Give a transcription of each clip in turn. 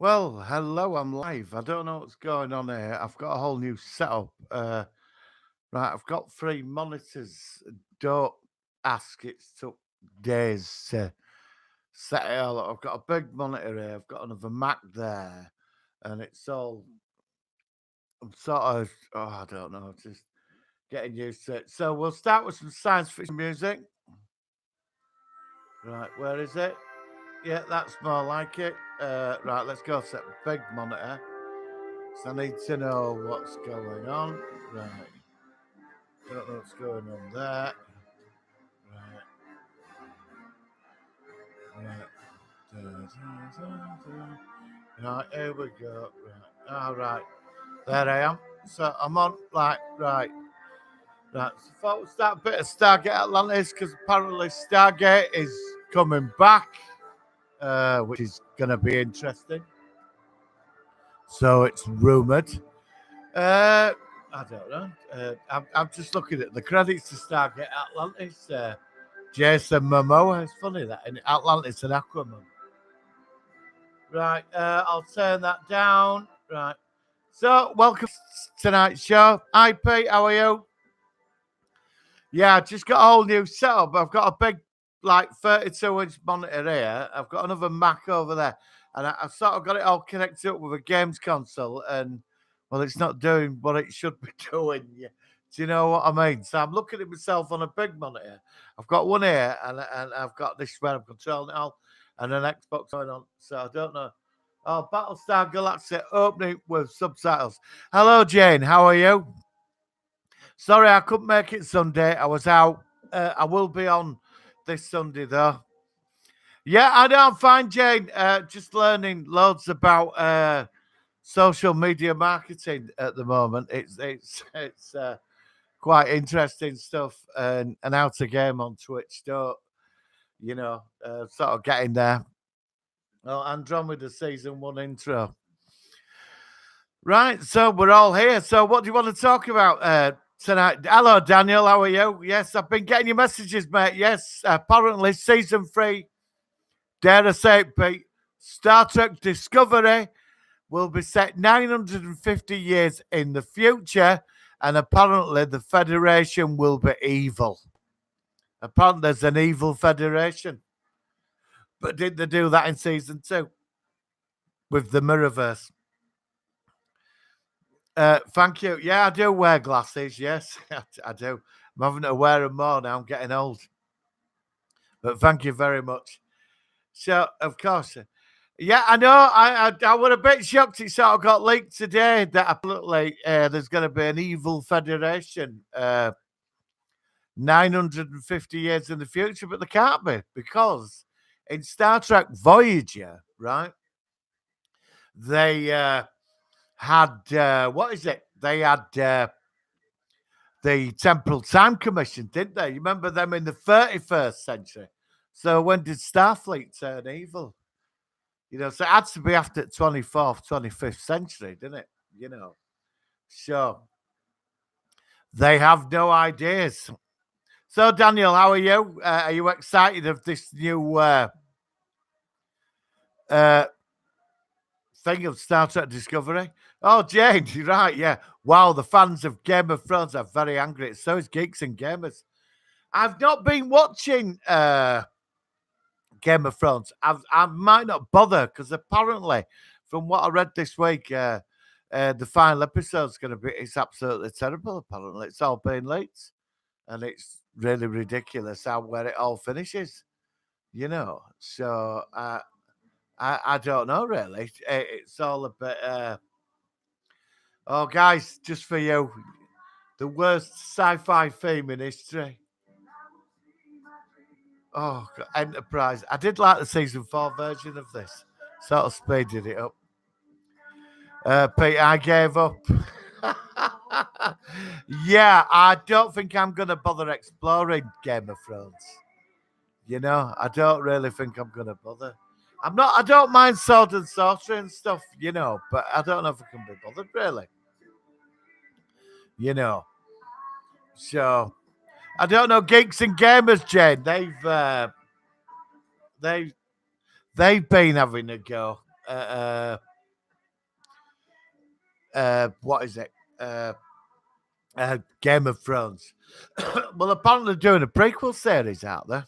Well, hello, I'm live. I don't know what's going on here. I've got a whole new setup. Right, I've got three monitors. Don't ask, it's took days to set it all up. I've got a big monitor here, I've got another Mac there, and it's all, I'm sort of, I don't know, just getting used to it. So we'll start with some science fiction music. Right, where is it? Yeah, that's more like it. Right, let's go set big monitor. So I need to know what's going on. Right. Don't know what's going on there. Right. Right. Da, da, da, da. Right, here we go. Right. All right. There I am. So I'm on, like, right. Right. So thought we'd start a bit of Stargate Atlantis because apparently Stargate is coming back, which is going to be interesting. So it's rumored. I don't know. I'm just looking at the credits to Stargate Atlantis. Jason Momoa. It's funny that in Atlantis and Aquaman. Right. I'll turn that down. Right. So, welcome to tonight's show. Hi, Pete. How are you? Yeah, I just got a whole new setup. I've got a big, like, 32-inch monitor here. I've got another Mac over there. And I've sort of got it all connected up with a games console. And, well, it's not doing what it should be doing. Yeah. Do you know what I mean? So I'm looking at myself on a big monitor. I've got one here, and I've got this where I'm controlling it all, and an Xbox going on. So I don't know. Oh, Battlestar Galactica opening with subtitles. Hello, Jane. How are you? Sorry, I couldn't make it Sunday. I was out. I will be on this Sunday, though. Yeah, I know. I'm fine, Jane. Just learning loads about social media marketing at the moment. It's quite interesting stuff, and how to game on Twitch. Don't sort of getting there. Oh, Andromeda season one intro. Right, so we're all here. So, what do you want to talk about tonight? Hello, Daniel. How are you? Yes, I've been getting your messages, mate. Yes, apparently season three, dare I say it, Pete, Star Trek Discovery will be set 950 years in the future, and apparently the Federation will be evil. Apparently, there's an evil Federation. But did they do that in season two with the Mirrorverse? Thank you. Yeah, I do wear glasses. Yes, I do. I'm having to wear them more now. I'm getting old. But thank you very much. So, of course, yeah, I know. I was a bit shocked. It sort of got leaked today that apparently there's going to be an evil federation 950 years in the future, but there can't be because in Star Trek Voyager, right? They had what is it? They had the Temporal Time Commission, didn't they? You remember them in the 31st century? So when did Starfleet turn evil? So it had to be after the 24th, 25th century, didn't it? You know, so they have no ideas. So, Daniel, how are you? Are you excited of this new uh, thing of Star Trek Discovery? Oh, Jane, you're right, yeah. Wow, the fans of Game of Thrones are very angry. So is Geeks and Gamers. I've not been watching Game of Thrones. I might not bother because apparently, from what I read this week, the final episode's going to be, it's absolutely terrible. Apparently, it's all been leaked, and it's really ridiculous how where it all finishes. So I don't know really. It's all a bit. Oh, guys, just for you, the worst sci-fi theme in history. Oh, Enterprise. I did like the season four version of this. Sort of speeded it up. Pete, I gave up. Yeah, I don't think I'm going to bother exploring Game of Thrones. I don't really think I'm going to bother. I don't mind sword and sorcery and stuff, but I don't know if I can be bothered, really. You know, so I don't know. Geeks and Gamers, Jane, they they've been having a go. what is it? Game of Thrones. Well, apparently they're doing a prequel series out there.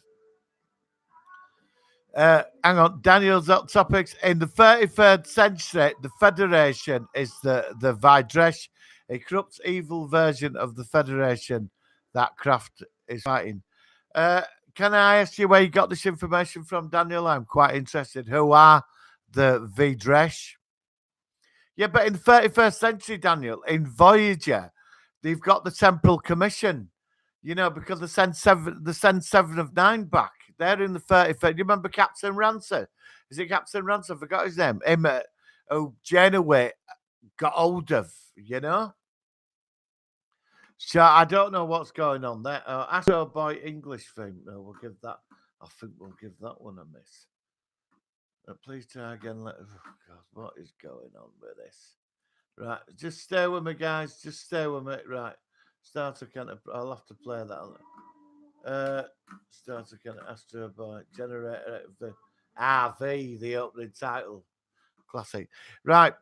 Hang on, Daniel's up topics. In the 33rd century, the Federation is the Vidresh, a corrupt, evil version of the Federation that Kraft is fighting. Can I ask you where you got this information from, Daniel? I'm quite interested. Who are the Vidresh? Yeah, but in the 31st century, Daniel, in Voyager, they've got the Temporal Commission, you know, because they send seven of nine back. They're in the 31st. You remember Captain Ransom? Is it Captain Ransom? I forgot his name. Him, Janeway got hold of, you know? So I don't know what's going on there. Astro Boy English thing. No, we'll give that. I think we'll give that one a miss. Please try again. Oh, God, what is going on with this? Right, just stay with me, guys. Just stay with me. Right, starter kind of. I'll have to play that. Starter kind of Astro Boy generator. The opening title, classic. Right,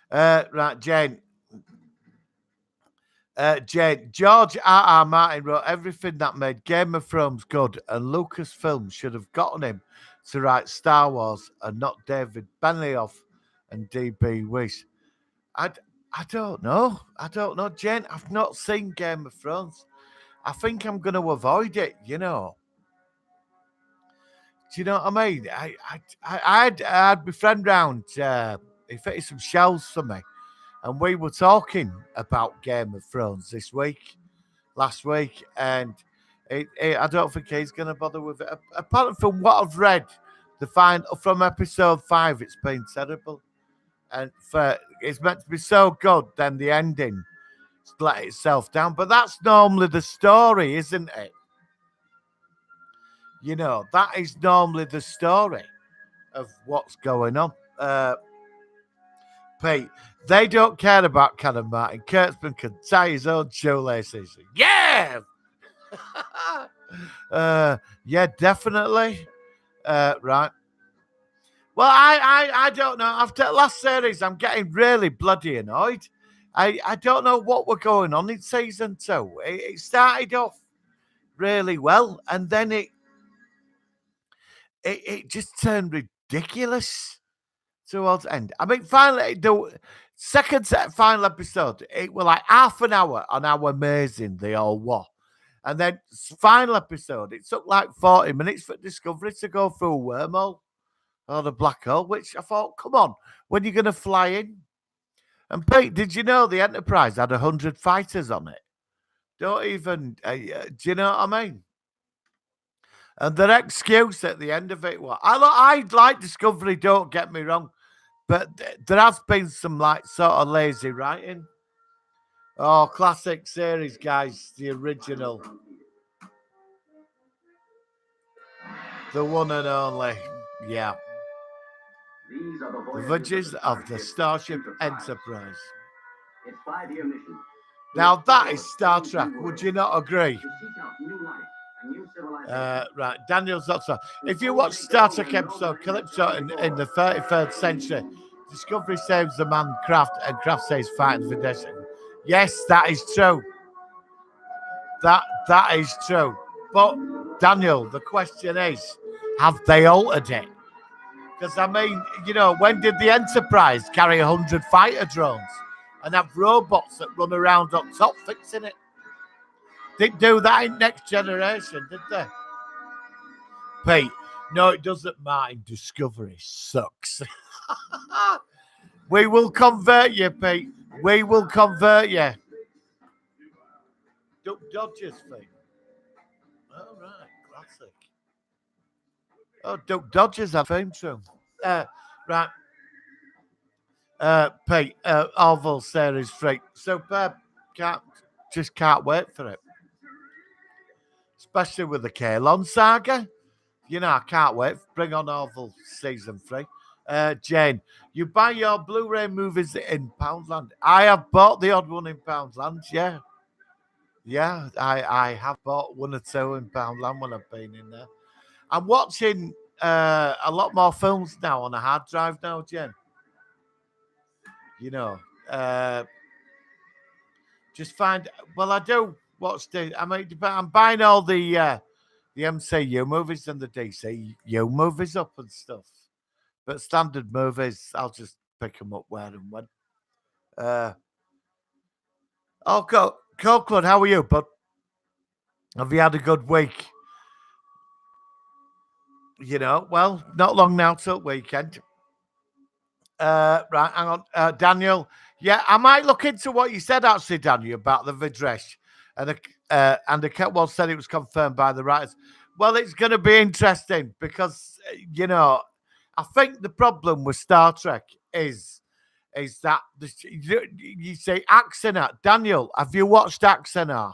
right, Jane. Jane, George R. Martin wrote everything that made Game of Thrones good, and Lucasfilm should have gotten him to write Star Wars and not David Benioff and D.B. Weiss. I don't know. I don't know, Jane. I've not seen Game of Thrones. I think I'm going to avoid it, you know. Do you know what I mean? I had my friend round. He fitted some shells for me. And we were talking about Game of Thrones last week, and I don't think he's going to bother with it. Apart from what I've read, from episode 5, it's been terrible, and it's meant to be so good. Then the ending let itself down, but that's normally the story, isn't it? You know, that is normally the story of what's going on. Pete, they don't care about Cannon Martin. Kurtzman can tie his own shoelaces. Yeah! Yeah, definitely. Right. Well, I don't know. After last series, I'm getting really bloody annoyed. I don't know what we're going on in season 2. It started off really well, and then it just turned ridiculous towards the end. I mean, finally, the final episode, it was like half an hour on how amazing they all were. And then final episode, it took like 40 minutes for Discovery to go through a wormhole or the black hole, which I thought, come on, when are you going to fly in? And Pete, did you know the Enterprise had 100 fighters on it? Don't even, do you know what I mean? And their excuse at the end of it was, I like Discovery, don't get me wrong, but there has been some like sort of lazy writing. Oh, classic series, guys, the original. The one and only, yeah. The Voyages of the Starship Enterprise. Now that is Star Trek, would you not agree? Right, Daniel's not so. If you watch Star Trek episode Calypso in the 33rd century, Discovery saves the man Kraft, and Kraft says fighting the Federation. Yes, that is true. That is true. But Daniel, the question is, have they altered it? Because I mean, you know, when did the Enterprise carry 100 fighter drones and have robots that run around on top fixing it? Didn't do that in Next Generation, did they? Pete, no, it doesn't, Martin. Discovery sucks. We will convert you, Pete. We will convert you. Duck Dodgers thing. All right, classic. Oh, Duck Dodgers had theme tune. Right. Pete, Orville series 3. Superb. Can't wait for it. Especially with the Kalon saga. You know, I can't wait. Bring on Orville season 3. Jane, you buy your Blu-ray movies in Poundland. I have bought the odd one in Poundland, yeah. Yeah, I have bought one or two in Poundland when I've been in there. I'm watching a lot more films now on a hard drive now, Jen. You know, just find. Well, I do watch the. I mean, but I'm buying all the MCU movies and the DCU movies up and stuff. But standard movies, I'll just pick them up where and when. Uh, Copeland, how are you, bud? Have you had a good week? Well, not long now till weekend. Right, hang on, Daniel. Yeah, I might look into what you said actually, Daniel, about the Vidresh, and the Ketwell said it was confirmed by the writers. Well, it's going to be interesting because I think the problem with Star Trek is that you say Axanar. Daniel, have you watched Axanar?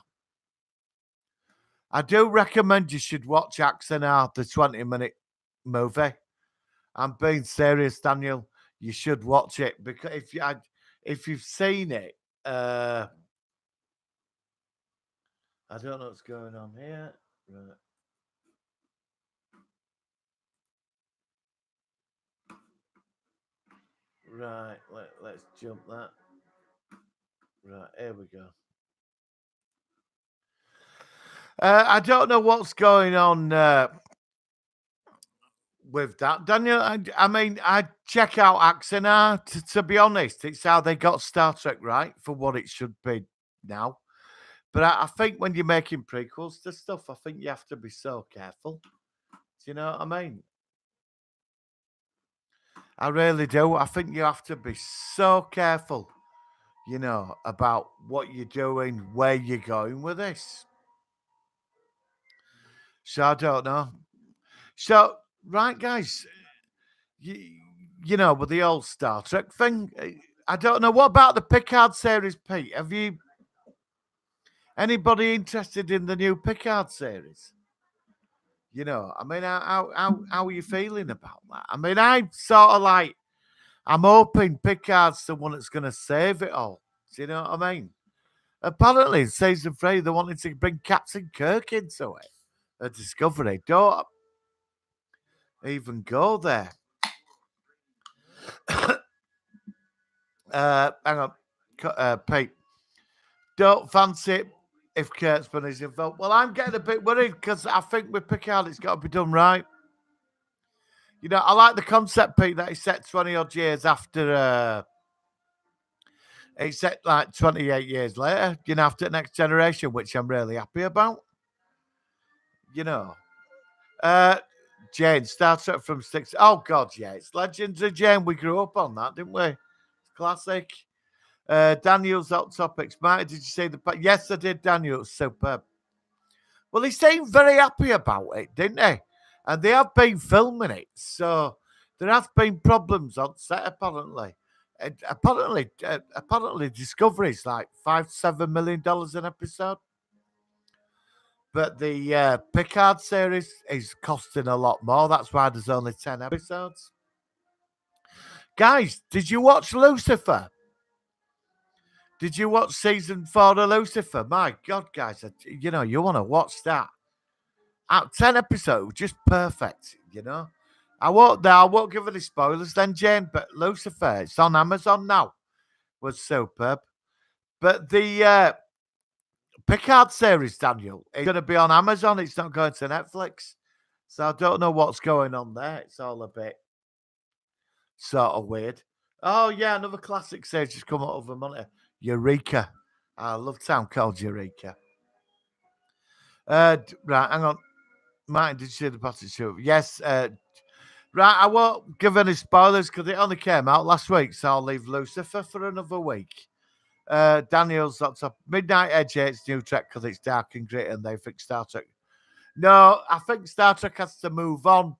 I do recommend you should watch Axanar, the 20-minute movie. I'm being serious, Daniel. You should watch it because if you've seen it, I don't know what's going on here. Right, let's jump that. Right, here we go. I don't know what's going on with that, Daniel. I mean, I check out Axanar. To be honest, it's how they got Star Trek right for what it should be now. But I think when you're making prequels to stuff, I think you have to be so careful. Do you know what I mean? I really do. I think you have to be so careful, about what you're doing, where you're going with this. So I don't know. So, right, guys, you, with the old Star Trek thing, I don't know. What about the Picard series, Pete? Have you anybody interested in the new Picard series? I mean, how are you feeling about that? I mean, I'm sort of like, I'm hoping Picard's the one that's going to save it all. Do you know what I mean? Apparently, in season 3, they wanted to bring Captain Kirk into it. A Discovery. Don't even go there. Hang on, Pete. Don't fancy it if Kurtzman is involved. Well, I'm getting a bit worried because I think with Picard, it's got to be done right. I like the concept, Pete, that he set 20 odd years after. It's set like 28 years later, after Next Generation, which I'm really happy about. You know, uh, Jane, Star Trek from six. Oh, God, yeah, it's Legends of Jane. We grew up on that, didn't we? Classic. Daniel's hot topics. Marty, did you see the? Yes, I did. Daniel, superb. Well, he seemed very happy about it, didn't he? And they have been filming it, so there have been problems on set apparently. Apparently, Discovery's like $5-7 million an episode, but the Picard series is costing a lot more. That's why there's only 10 episodes. Guys, did you watch Lucifer? Did you watch season 4 of Lucifer? My God, guys, you want to watch that. 10 episodes, just perfect. I won't give any spoilers then, Jane, but Lucifer, it's on Amazon now. Was superb. But the Picard series, Daniel, is going to be on Amazon. It's not going to Netflix. So I don't know what's going on there. It's all a bit sort of weird. Oh, yeah, another classic series just come out of the monitor. Eureka. I love Town called Eureka. Right, hang on. Martin, did you see the Patrick Stewart? Yes. Right, I won't give any spoilers because it only came out last week, so I'll leave Lucifer for another week. Daniel's lots of Midnight Edge hates New Trek because it's dark and gritty and they think Star Trek. No, I think Star Trek has to move on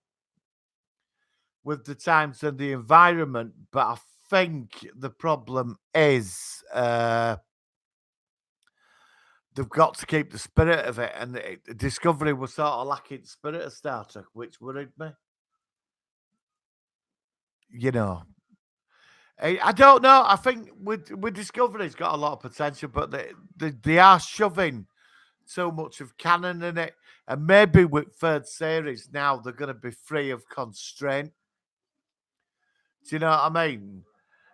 with the times and the environment, but I think the problem is they've got to keep the spirit of it, and Discovery was sort of lacking spirit of Star Trek, which worried me. I don't know. I think with Discovery's got a lot of potential, but they are shoving so much of canon in it, and maybe with third series now they're going to be free of constraint. Do you know what I mean?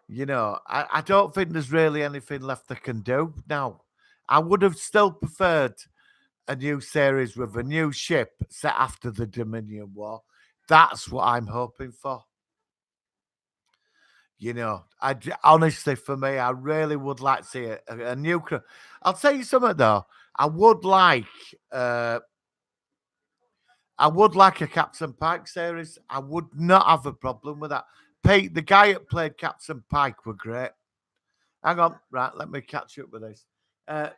I don't think there's really anything left they can do now. I would have still preferred a new series with a new ship set after the Dominion War. That's what I'm hoping for. Honestly, for me, I really would like to see a new. I'll tell you something though. I would like, uh, I would like a Captain Pike series. I would not have a problem with that. Pete, the guy that played Captain Pike, were great. Hang on, right? Let me catch up with this. Uh,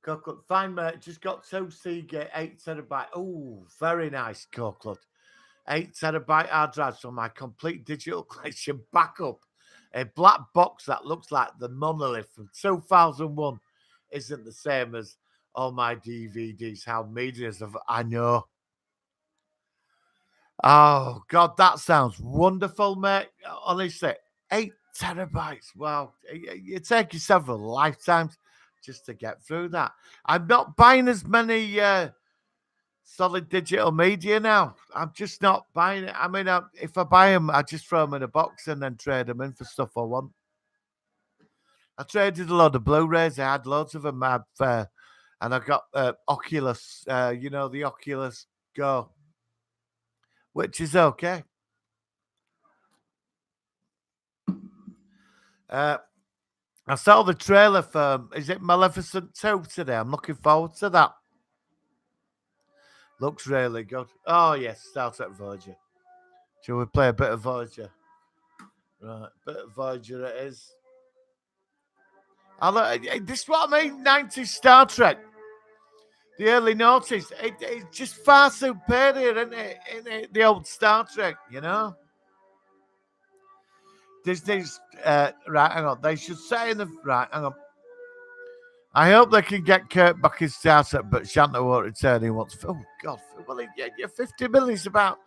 Coquelin, fine mate. Just got two Seagate 8 terabyte. Oh, very nice, Coquelin. 8 terabyte hard drives for my complete digital collection backup. A black box that looks like the monolith from 2001 isn't the same as all my DVDs. How media's of I know. Oh God, that sounds wonderful, mate. Honestly, 8 terabytes. Wow, it take you several lifetimes just to get through that. I'm not buying as many solid digital media now. I'm just not buying it. I mean, if I buy them, I just throw them in a box and then trade them in for stuff I want. I traded a lot of Blu-rays. I had loads of them. And I got Oculus. The Oculus Go, which is okay. Uh, I saw the trailer for, is it Maleficent 2 today? I'm looking forward to that. Looks really good. Oh, yes, Star Trek Voyager. Shall we play a bit of Voyager? Right, bit of Voyager it is. This is what I mean, 90s Star Trek. The early noughties. It's just far superior, isn't it? The old Star Trek, Disney's, right, hang on. They should say in the, right, hang on. I hope they can get Kirk back in Star Trek, but Shatner won't return. He wants, oh, God. Well, yeah, 50 million is about,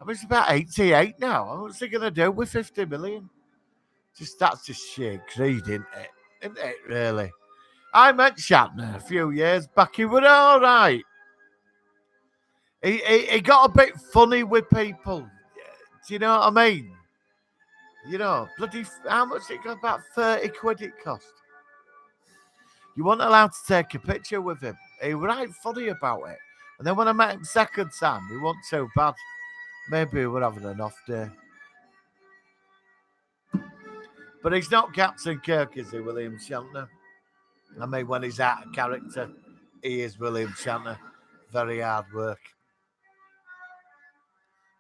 it's about 88 now. What's he going to do with 50 million? That's just sheer greed, isn't it? Isn't it, really? I met Shatner a few years back. He was all right. He got a bit funny with people. Do you know what I mean? Bloody, how much it got? About 30 quid it cost. You weren't allowed to take a picture with him. He was right funny about it. And then when I met him second time, he wasn't so bad. Maybe we were having an off day. But he's not Captain Kirk, is he, William Shatner? I mean, when he's out of character, he is William Shatner. Very hard work.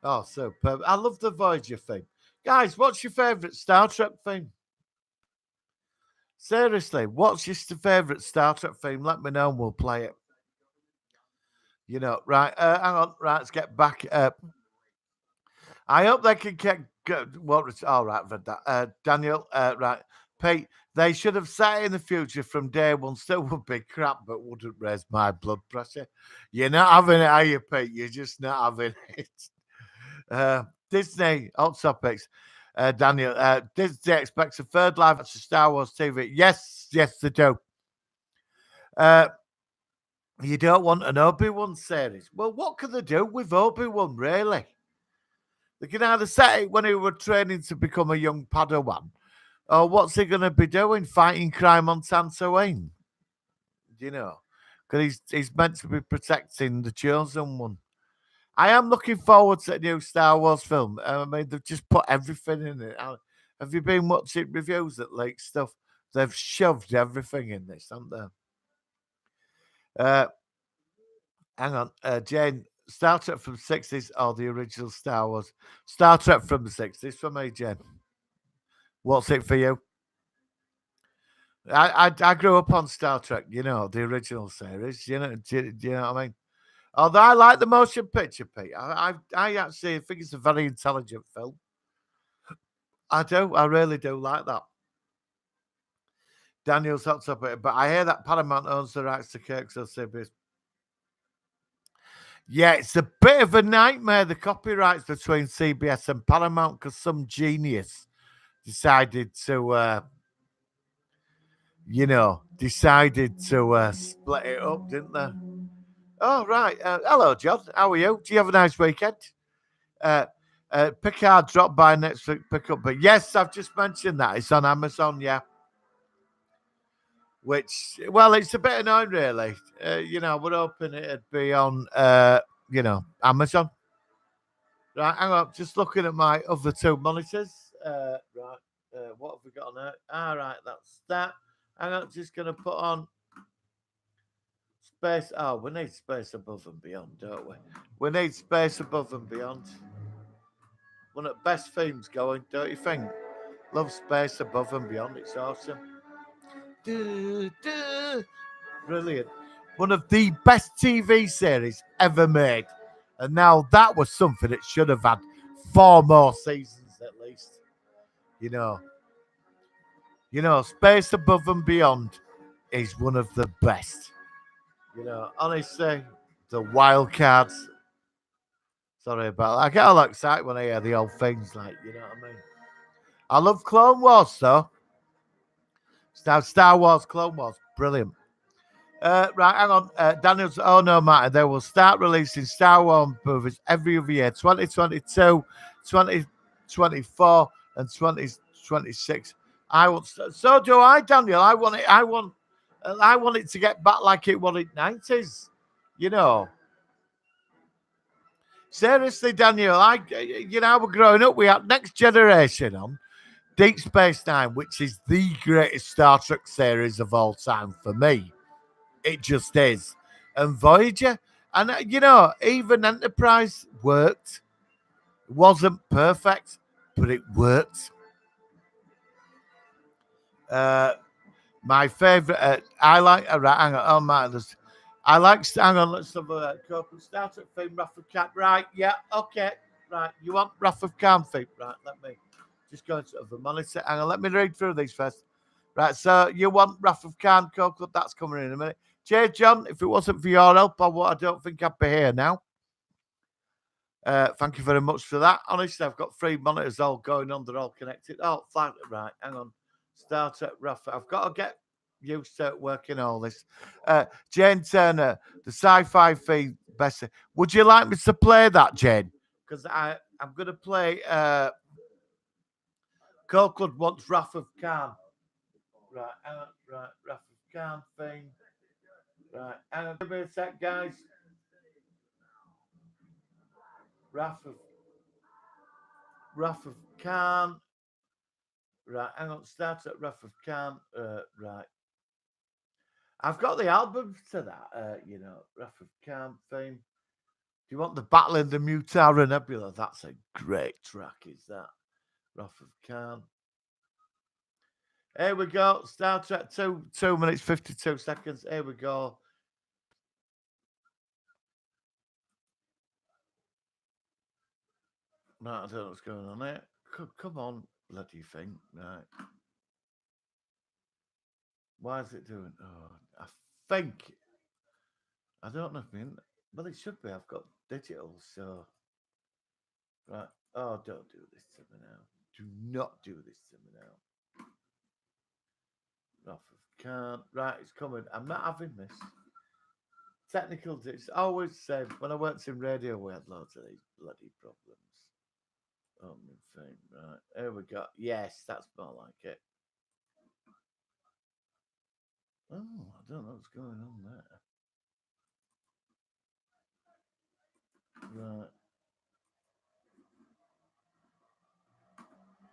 Oh, superb. I love the Voyager theme. Guys, what's your favourite Star Trek theme? Seriously, what's your favourite Star Trek theme? Let me know and we'll play it. Right. Hang on. Right, let's get back. I hope they can get good. All right, for that. Daniel, right. Pete, they should have set in the future from day one. Still would be crap, but wouldn't raise my blood pressure. You're not having it, are you, Pete? You're just not having it. Disney, hot topics. Daniel, Disney expects a third live action Star Wars TV. Yes, they do. You don't want an Obi-Wan series. Well, what can they do with Obi-Wan, really? They can either set it when he was training to become a young Padawan, or what's he going to be doing? Fighting crime on Tatooine? Because he's meant to be protecting the chosen one. I am looking forward to a new Star Wars film. I mean, they've just put everything in it. Have you been watching reviews that like stuff? They've shoved everything in this, haven't they? Hang on, Jane. Star Trek from the 60s or the original Star Wars? Star Trek from the 60s for me, Jane. What's it for you? I grew up on Star Trek, the original series. Do you know what I mean? Although I like the motion picture, Pete. I actually think it's a very intelligent film. I do. I really do like that. Daniel's hot topic, but I hear that Paramount owns the rights to Kirk's series. Yeah, it's a bit of a nightmare, the copyrights between CBS and Paramount, because some genius decided to, split it up, didn't they? Oh, right. Hello, John. How are you? Do you have a nice weekend? Picard dropped by Netflix pickup, but yes, I've just mentioned that it's on Amazon. Yeah, which well, it's a bit annoying, really. We're hoping it'd be on Amazon. Right, hang on, just looking at my other two monitors. Right, what have we got on there? All right, that's that. Hang on, just gonna put on space. Oh, we need space above and beyond, don't we? We need space above and beyond. One of the best themes going, don't you think? Love space above and beyond. It's awesome. Do, do. Brilliant. One of the best TV series ever made. And now that was something that should have had 4 more seasons at least. You know, Space Above and Beyond is one of the best. Honestly, the wild cards. Sorry about that. I get all excited when I hear the old things, like, you know what I mean? I love Clone Wars, though. Star Wars, Clone Wars, brilliant. Right, hang on. Daniel's, oh no matter. They will start releasing Star Wars movies every other year, 2022, 2024, and 2026. So do I, Daniel. I want it. I want it to get back like it was in the 90s. You know. Seriously, Daniel. We're growing up. We have Next Generation on Deep Space Nine, which is the greatest Star Trek series of all time for me. It just is. And Voyager, and even Enterprise worked. It wasn't perfect, but it worked. My favorite, I like. Right, hang on. Oh man, I like. Hang on, let's have a corporate Star Trek theme. Wrath of Khan. Right, yeah, okay. Right, you want Wrath of Khan theme? Right, let me just go into the monitor. Hang on, let me read through these first. Right, so you want Wrath of Khan, Coco? That's coming in a minute. Cheers, John. If it wasn't for your help, I don't think I'd be here now. Thank you very much for that. Honestly, I've got 3 monitors all going on. They're all connected. Oh, fine. Right, hang on. Start at Wrath. I've got to get used to working all this. Jane Turner, the Sci-Fi feed, Bessie. Would you like me to play that, Jane? Because I'm going to play Copeland wants Wrath of Khan. Right, right, Wrath of Khan thing. Right, hang on, give me a sec, guys. Wrath of Khan. Right, hang on, start at Wrath of Khan. Right. I've got the album to that, Wrath of Khan theme. Do you want the Battle in the Mutara Nebula? That's a great track, is that? Wrath of Khan. Here we go. Star Trek 2 minutes 52 seconds. Here we go. No, I don't know what's going on here. Come on, bloody thing. Right. Why is it doing? Oh, I think. I don't know. Well, it should be. I've got digital, so. Right. Oh, don't do this to me now. Do not do this to me now. Wrath of Khan. Right, it's coming. I'm not having this. Technical, it's always the same. When I worked in radio, we had loads of these bloody problems. Oh, my thing. Right, here we go. Yes, that's more like it. Oh, I don't know what's going on there. Right.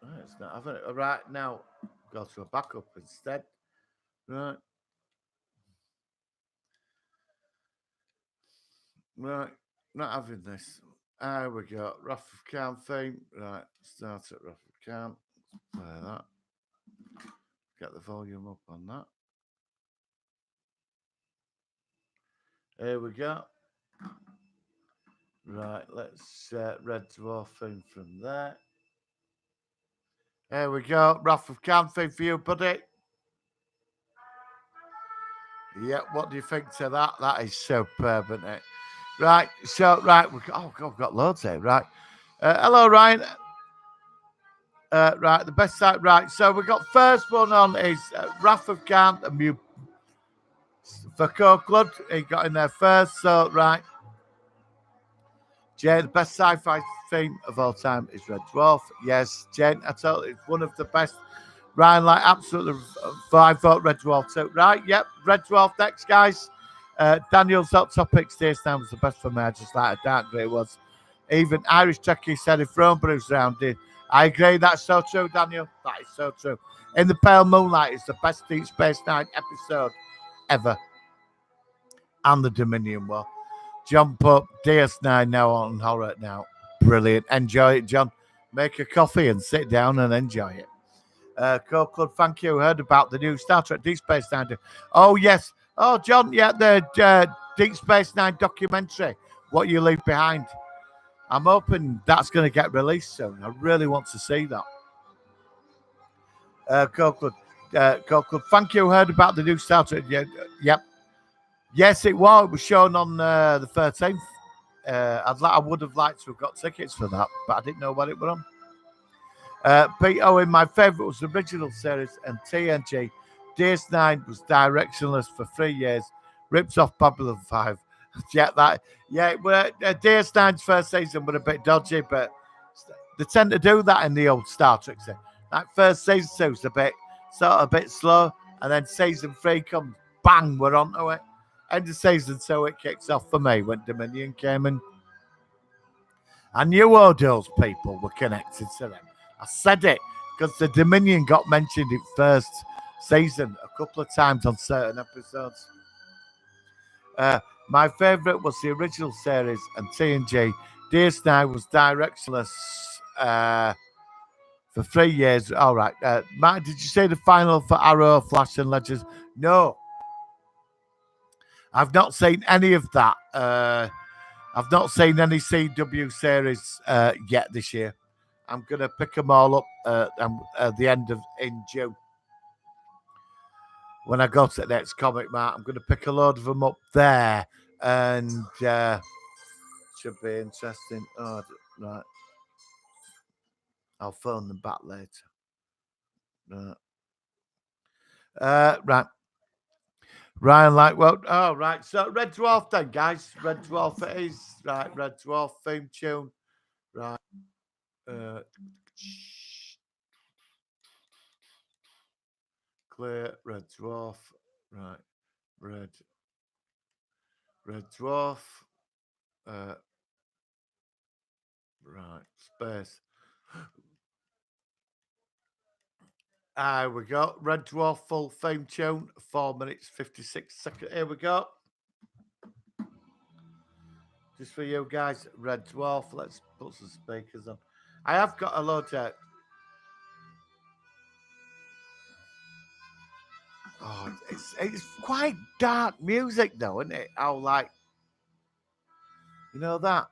Right, it's not having it. Right, now, go to a backup instead. Right. Right, not having this. There we go. Wrath of Khan theme. Right, start at Wrath of Khan. Play that. Get the volume up on that. Here we go. Right, let's Red Dwarf theme from there. Here we go. Wrath of Khan theme for you, buddy. Yeah, what do you think to that? That is superb, isn't it? Right, so, right, we've got loads here, right. Hello, Ryan. Right, the best side, right. So we got first one on is Wrath of Khan and for Copeland. He got in there first, so, right. Jane, the best sci-fi theme of all time is Red Dwarf. Yes, Jane, I told you, it's one of the best. Ryan, like, absolutely, I vote Red Dwarf too. Right, yep, Red Dwarf next, guys. Daniel's hot topic, Stairs Down was the best for me. I just like a dark grey was. Even Irish Turkey said if Rome Bruce rounded. I agree, that's so true, Daniel. That is so true. In the Pale Moonlight is the best Deep Space Nine episode ever. And the Dominion War. Jump up, DS9 now on horror now. Brilliant. Enjoy it, John. Make a coffee and sit down and enjoy it. Copeland, thank you. Heard about the new Star Trek Deep Space Nine. Oh, yes. Oh, John, yeah, the Deep Space Nine documentary, What You Leave Behind. I'm hoping that's going to get released soon. I really want to see that. Copeland, thank you. Heard about the new Star Trek. Yeah, yep. Yes, it was. It was shown on the 13th. I would have liked to have got tickets for that, but I didn't know what it was on. Pete Owen, my favourite was the original series, and TNG. DS9 was directionless for 3 years, ripped off Babylon 5. DS9's first season was a bit dodgy, but they tend to do that in the old Star Trek. That first season was a bit slow, and then season 3 comes, bang, we're onto it. End of season 2, it kicks off for me when Dominion came in. I knew all those people were connected to them. I said it because the Dominion got mentioned in first season a couple of times on certain episodes. My favourite was the original series and TNG. DS9 was directionless for 3 years. All right. Matt, did you say the final for Arrow, Flash, and Legends? No. I've not seen any of that. I've not seen any CW series yet this year. I'm going to pick them all up at the end of in June. When I go to the next comic mart, I'm going to pick a load of them up there, and should be interesting. Oh, right. I'll phone them back later. Right. Ryan, like, well, oh, right. So, Red Dwarf then, guys. Red Dwarf it is. Right, Red Dwarf theme tune. Right. Clear, Red Dwarf. Right. Red Dwarf. Right. Space. We go. Red Dwarf full theme tune. 4 minutes, 56 seconds. Here we go. Just for you guys. Red Dwarf. Let's put some speakers on. I have got a load of. Oh, it's quite dark music though, isn't it? How, like, you know that?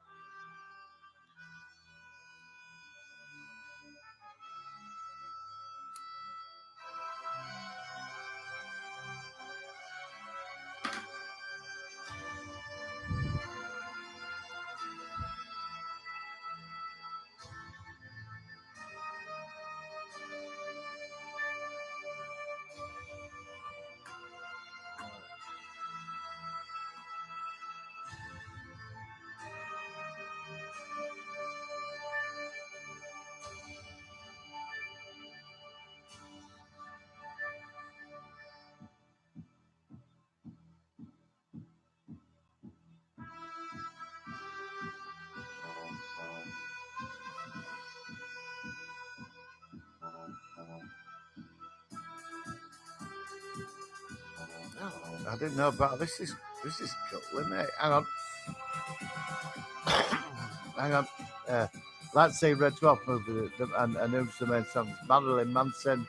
Oh, I didn't know about this. This is cool, isn't it? Hang on. Hang on. Let's see Red Dwarf movie and who's the main songs? Marilyn Manson.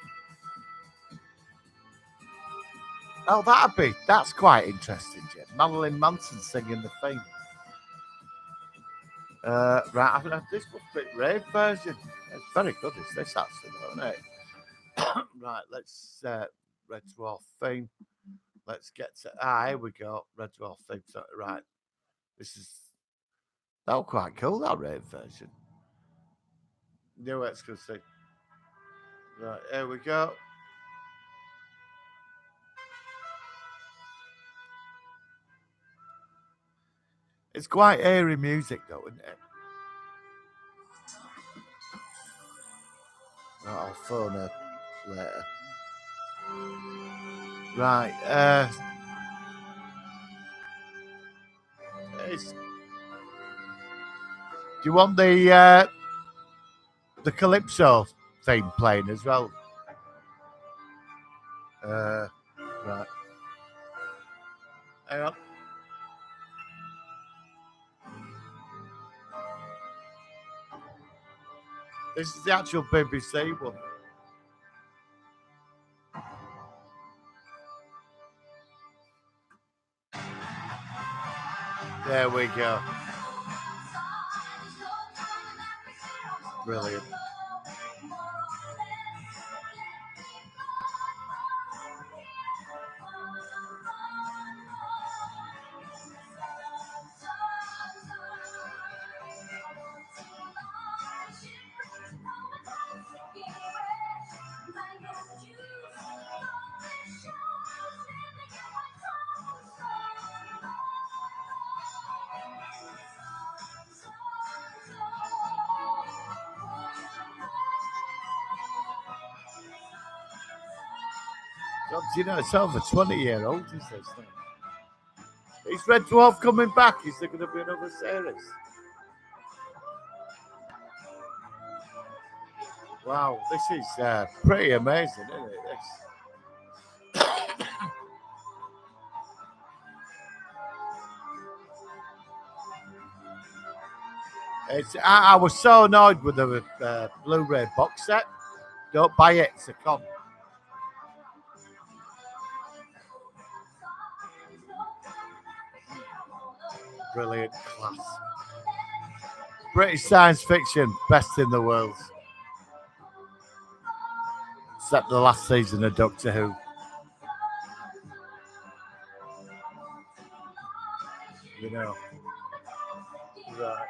Oh, that's quite interesting, Jim. Marilyn Manson singing the theme. Right, this was a bit rave version. It's very good, is this actually, isn't it? Right, let's Red Dwarf theme. Let's get to here we go. Red Dwarf theme. So, right. This is quite cool, that rave version. New exclusive. Right, here we go. It's quite airy music, though, isn't it? Right, I'll phone her later. Right. Do you want the Calypso theme playing as well? Right. Hang on. This is the actual BBC one. There we go. Brilliant. God, do you know it's over 20-year-old, is this thing? Is Red Dwarf coming back? Is there going to be another series? Wow, this is pretty amazing, isn't it? I was so annoyed with the Blu-ray box set. Don't buy it, it's a con. Brilliant class. British science fiction, best in the world. Except the last season of Doctor Who. You know. Right.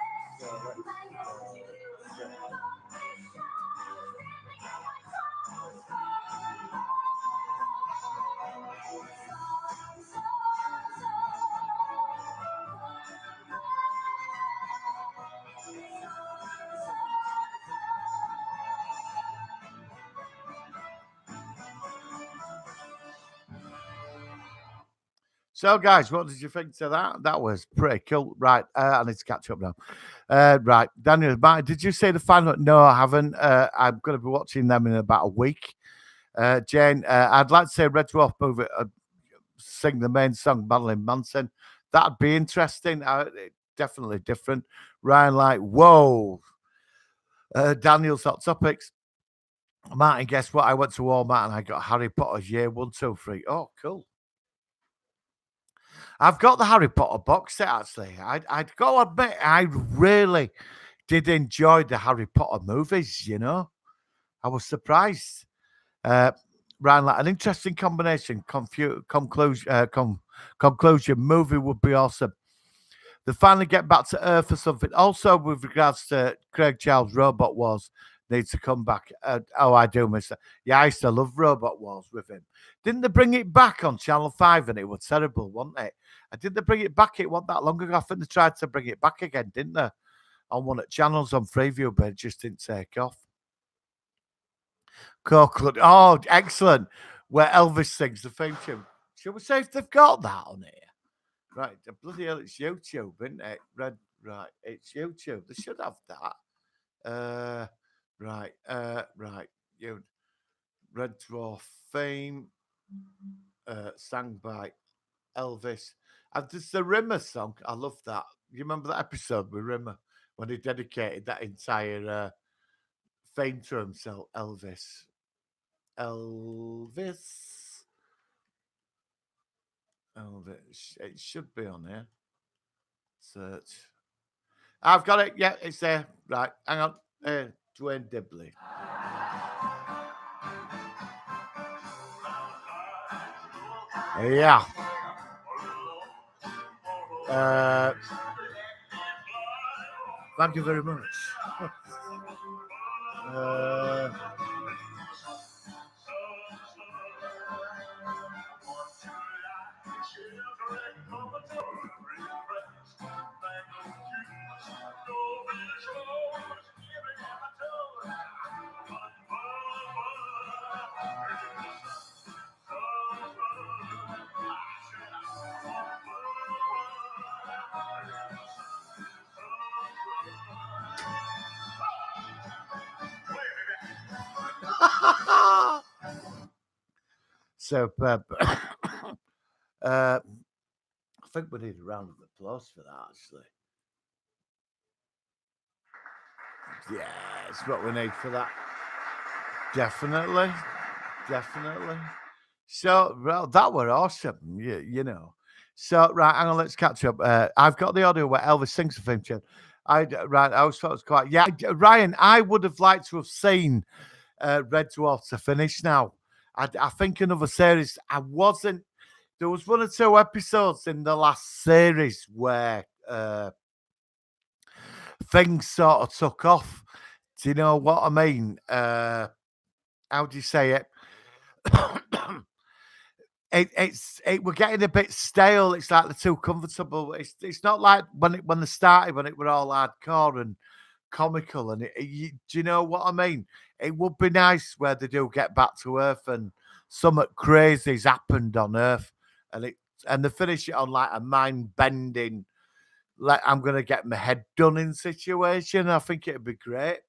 So, guys, what did you think to that? That was pretty cool. Right, I need to catch up now. Right, Daniel, did you say the final? No, I haven't. I'm going to be watching them in about a week. Jane, I'd like to say Red Dwarf movie, sing the main song, Marilyn Manson. That'd be interesting. Definitely different. Ryan, like, whoa. Daniel's hot topics. Martin, guess what? I went to Walmart and I got Harry Potter's Year 1, 2, 3. Oh, cool. I've got the Harry Potter box set, actually. I'd go admit, I really did enjoy the Harry Potter movies, you know. I was surprised. Ryan, like an interesting combination. Conclusion movie would be awesome. They finally get back to Earth or something. Also, with regards to Craig Charles' Robot Wars, needs to come back. I do miss it. Yeah, I used to love Robot Wars with him. Didn't they bring it back on Channel 5 and it was terrible, wasn't it? And did they bring it back? It wasn't that long ago. I think they tried to bring it back again, didn't they? On one of the channels on Freeview, but it just didn't take off. Coquelin. Oh, excellent. Where Elvis sings the theme tune. Shall we say if they've got that on here? Right, bloody hell, it's YouTube, isn't it? Right, it's YouTube. They should have that. Right. You Red Dwarf theme, sang by Elvis. And there's the Rimmer song. I love that. You remember that episode with Rimmer when he dedicated that entire theme to himself, Elvis. Elvis. Elvis. It should be on here. Search. I've got it. Yeah, it's there. Right. Hang on. Dwayne Dibley. Yeah. Thank you very much. Superb. I think we need a round of applause for that, actually. Yeah, it's what we need for that. Definitely. Definitely. So, well, that were awesome, you know. So, right, hang on, let's catch up. I've got the audio where Elvis sings the theme tune. Right, I always thought it was quite, yeah, Ryan, I would have liked to have seen Red Dwarf to finish now. I think another series, there was one or two episodes in the last series where things sort of took off. Do you know what I mean? How do you say it? We're getting a bit stale. It's like they're too comfortable. It's not like when they started when it were all hardcore and comical do you know what I mean? It would be nice where they do get back to Earth and something crazy's happened on Earth and they finish it on like a mind bending, like I'm gonna get my head done in situation. I think it'd be great.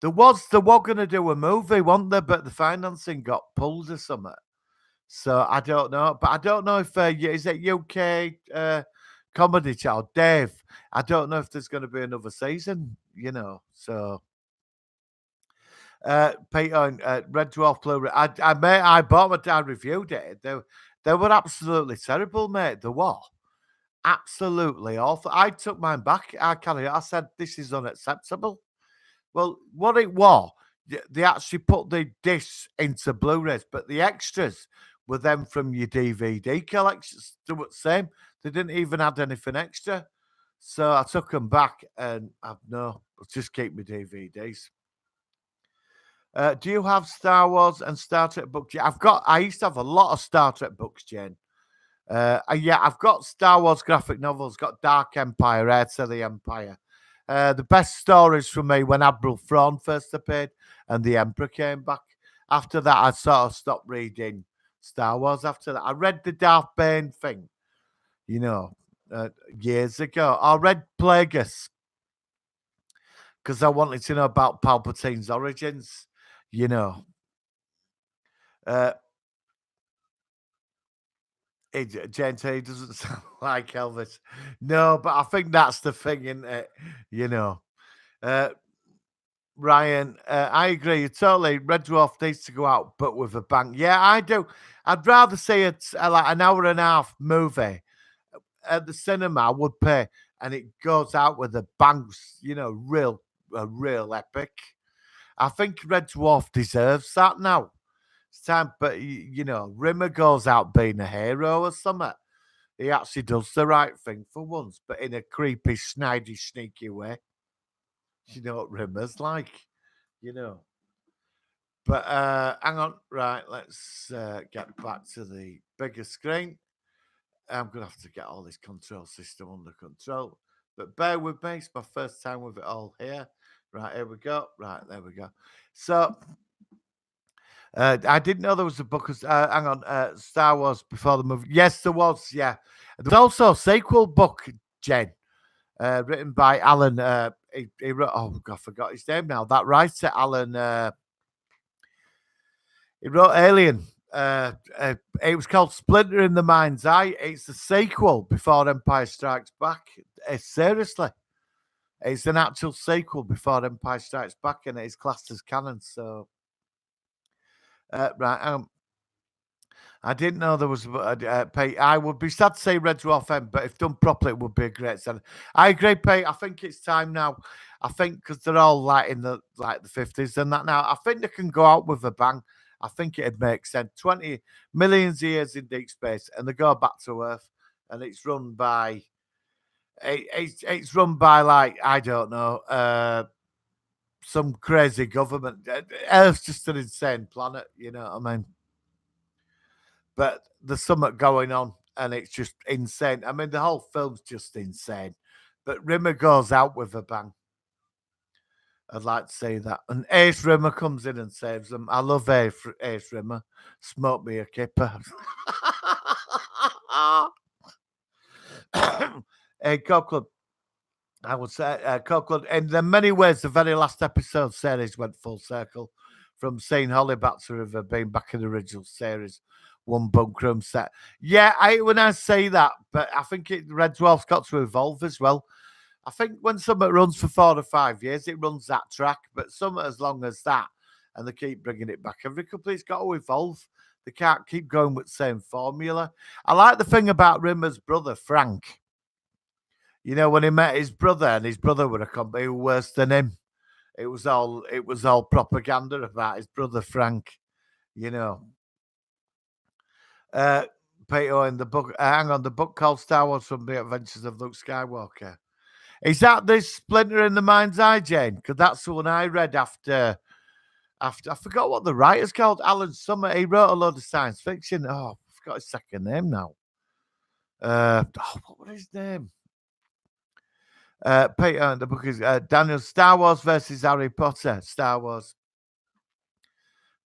They were gonna do a movie, weren't they? But the financing got pulled or something. So I don't know, but I don't know if is it UK comedy channel, Dave. I don't know if there's going to be another season, you know. So Peter, Red Dwarf Blu-ray. I bought my dad reviewed it. They were absolutely terrible, mate. They were absolutely awful. I took mine back. I said this is unacceptable. Well, what it was, they actually put the discs into Blu-rays, but the extras were them from your DVD collections. They were the same. They didn't even add anything extra. So I took them back and I'll just keep my DVDs. Do you have Star Wars and Star Trek books? Yeah, I used to have a lot of Star Trek books, Jane. Yeah, I've got Star Wars graphic novels, got Dark Empire, Heir to the Empire. The best stories for me when Admiral Thrawn first appeared and the Emperor came back. After that, I sort of stopped reading Star Wars. After that, I read the Darth Bane thing, you know, years ago. I read Plagueis because I wanted to know about Palpatine's origins, you know. Uh, Gente doesn't sound like Elvis. No, but I think that's the thing, isn't it? You know. Uh, Ryan, I agree totally. Red Dwarf needs to go out, but with a bang. Yeah, I do. I'd rather see it like an hour and a half movie at the cinema. I would pay, and it goes out with a bang. You know, a real epic. I think Red Dwarf deserves that now. It's time, but you know, Rimmer goes out being a hero or something. He actually does the right thing for once, but in a creepy, snidey, sneaky way. You know what Rimmer's like, you know. But hang on, right? Let's get back to the bigger screen. I'm gonna have to get all this control system under control. But bear with me; it's my first time with it all here. Right, here we go. Right, there we go. So I didn't know there was a book of hang on, Star Wars before the movie. Yes, there was. Yeah, there's also a sequel book, Jen, written by Alan. He wrote. Oh God, I forgot his name now. That writer, Alan. He wrote Alien. It was called Splinter in the Mind's Eye. It's a sequel before Empire Strikes Back. Seriously, it's an actual sequel before Empire Strikes Back, and it is classed as canon. So, right, I didn't know there was. Pete, I would be sad to say Red Dwarf M, but if done properly, it would be a great set. I agree, Pete. I think it's time now. I think because they're all like in the 50s and that now. I think they can go out with a bang. I think it'd make sense. 20 millions of years in deep space, and they go back to Earth, and it's run by. It's run by like I don't know, some crazy government. Earth's just an insane planet. You know what I mean? But there's something going on and it's just insane. I mean, the whole film's just insane. But Rimmer goes out with a bang. I'd like to say that. And Ace Rimmer comes in and saves them. I love Ace Rimmer. Smoke me a kipper. Hey, Copeland, I would say, Copeland, in the many ways, the very last episode series went full circle. from seeing Holly Baxter of being back in the original series. One bunkroom set. Yeah, when I say that, but I think Red Dwarf's got to evolve as well. I think when something runs for 4 to 5 years, it runs that track, but something as long as that, and they keep bringing it back every couple, it's got to evolve. They can't keep going with the same formula. I like the thing about Rimmer's brother, Frank. You know, when he met his brother, and his brother were a company worse than him. It was all propaganda about his brother Frank. You know, uh, Peter in the book. Hang on, the book called Star Wars from the Adventures of Luke Skywalker. Is that this Splinter in the Mind's Eye, Jane? Because that's the one I read after. I forgot what the writer's called. Alan Summer. He wrote a load of science fiction. Oh, I forgot his second name now. What was his name? Peter, the book is Daniel. Star Wars versus Harry Potter. Star Wars,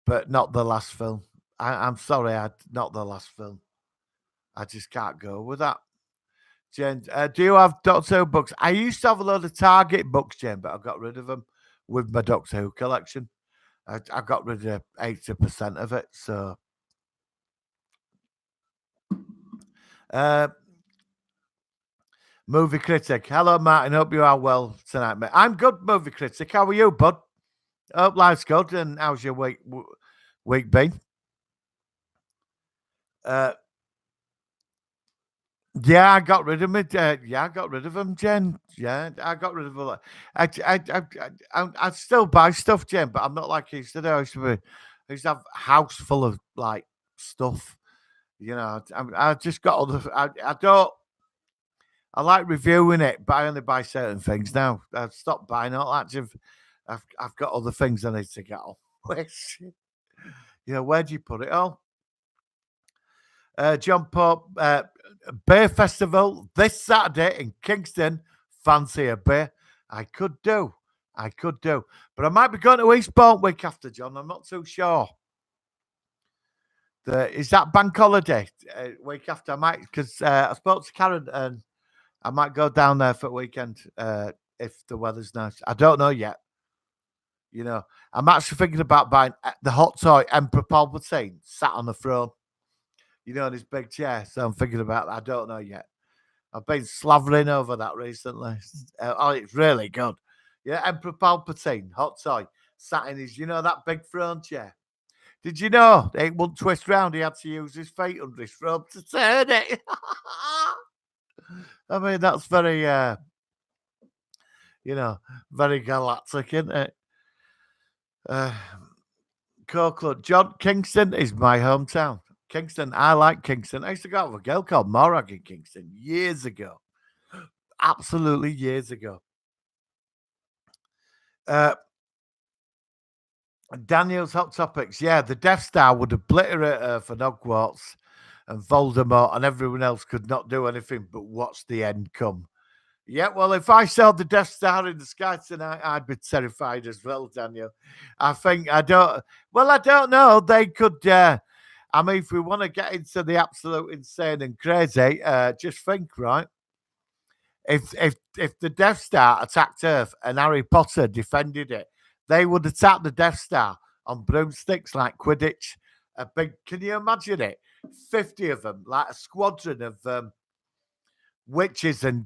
but not the last film. I'm sorry, not the last film. I just can't go with that. Jen, do you have Doctor Who books? I used to have a load of Target books, Jen, but I got rid of them with my Doctor Who collection. I got rid of 80% of it. So, movie critic. Hello, Martin. Hope you are well tonight, mate. I'm good, movie critic. How are you, bud? Hope life's good. And how's your week been? Yeah, I got rid of it. Yeah, I got rid of them, Jen. Yeah, I got rid of a lot. I still buy stuff, Jen, but I'm not like I used to do. I used to have a house full of like stuff. You know, I just got all the. I don't. I like reviewing it, but I only buy certain things now. I've stopped buying all that. I've got other things I need to get on with. You know, where do you put it all? John Pope, Beer Festival this Saturday in Kingston. Fancy a beer? I could do. But I might be going to Eastbourne week after, John. I'm not too sure. Is that bank holiday week after? I might, because I spoke to Karen and I might go down there for a weekend if the weather's nice. I don't know yet. You know, I'm actually thinking about buying the hot toy Emperor Palpatine sat on the throne. You know, in his big chair. So I'm thinking about that. I don't know yet. I've been slavering over that recently. It's really good. Yeah, Emperor Palpatine, hot toy, sat in his, that big throne chair. Did you know it wouldn't twist round? He had to use his feet under his throne to turn it. I mean, that's very, very galactic, isn't it? Coquelin. John, Kingston is my hometown. Kingston, I like Kingston. I used to go out with a girl called Morag in Kingston years ago. Absolutely years ago. Daniel's Hot Topics. Yeah, the Death Star would obliterate Earth and Hogwarts, and Voldemort and everyone else could not do anything but watch the end come. Yeah, well, if I saw the Death Star in the sky tonight, I'd be terrified as well, Daniel. I don't know. They could, I mean, if we want to get into the absolute insane and crazy, just think, right? If the Death Star attacked Earth and Harry Potter defended it, they would attack the Death Star on broomsticks like Quidditch. Can you imagine it? 50 of them, like a squadron of witches and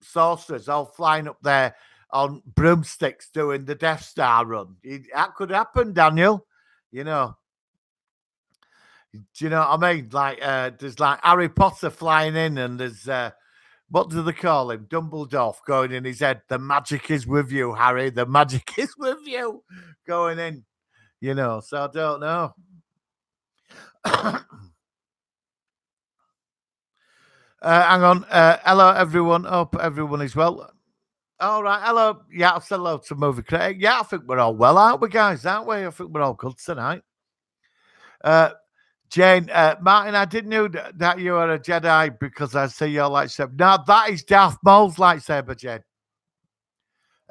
sorcerers all flying up there on broomsticks doing the Death Star run. That could happen, Daniel. You know. Do you know what I mean? Like, there's like Harry Potter flying in, and there's what do they call him? Dumbledore going in his head. The magic is with you, Harry. The magic is with you. Going in, So I don't know. Hang on. Hello, everyone. Hope everyone is well. All right. Hello. Yeah, I'll say hello to Movie Critic. Yeah, I think we're all well, aren't we, guys? Aren't we? I think we're all good tonight. Jane, Martin, I didn't know that you were a Jedi because I see your lightsaber. No, that is Darth Maul's lightsaber, Jane.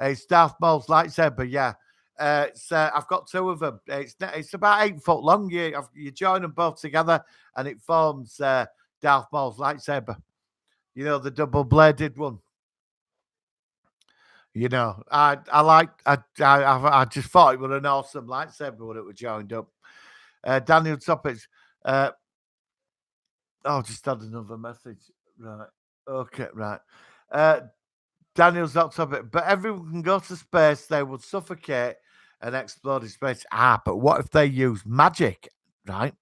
It's Darth Maul's lightsaber, yeah. I've got two of them. It's about 8 foot long. You join them both together and it forms Darth Maul's lightsaber. You know, the double-bladed one. You know, I like I just thought it was an awesome lightsaber when it was joined up. Daniel Topics. Uh, oh, just had another message. Right. Okay. Right. Uh, Daniel's not topic, but everyone can go to space. They would suffocate and explode in space. But what if they use magic? Right,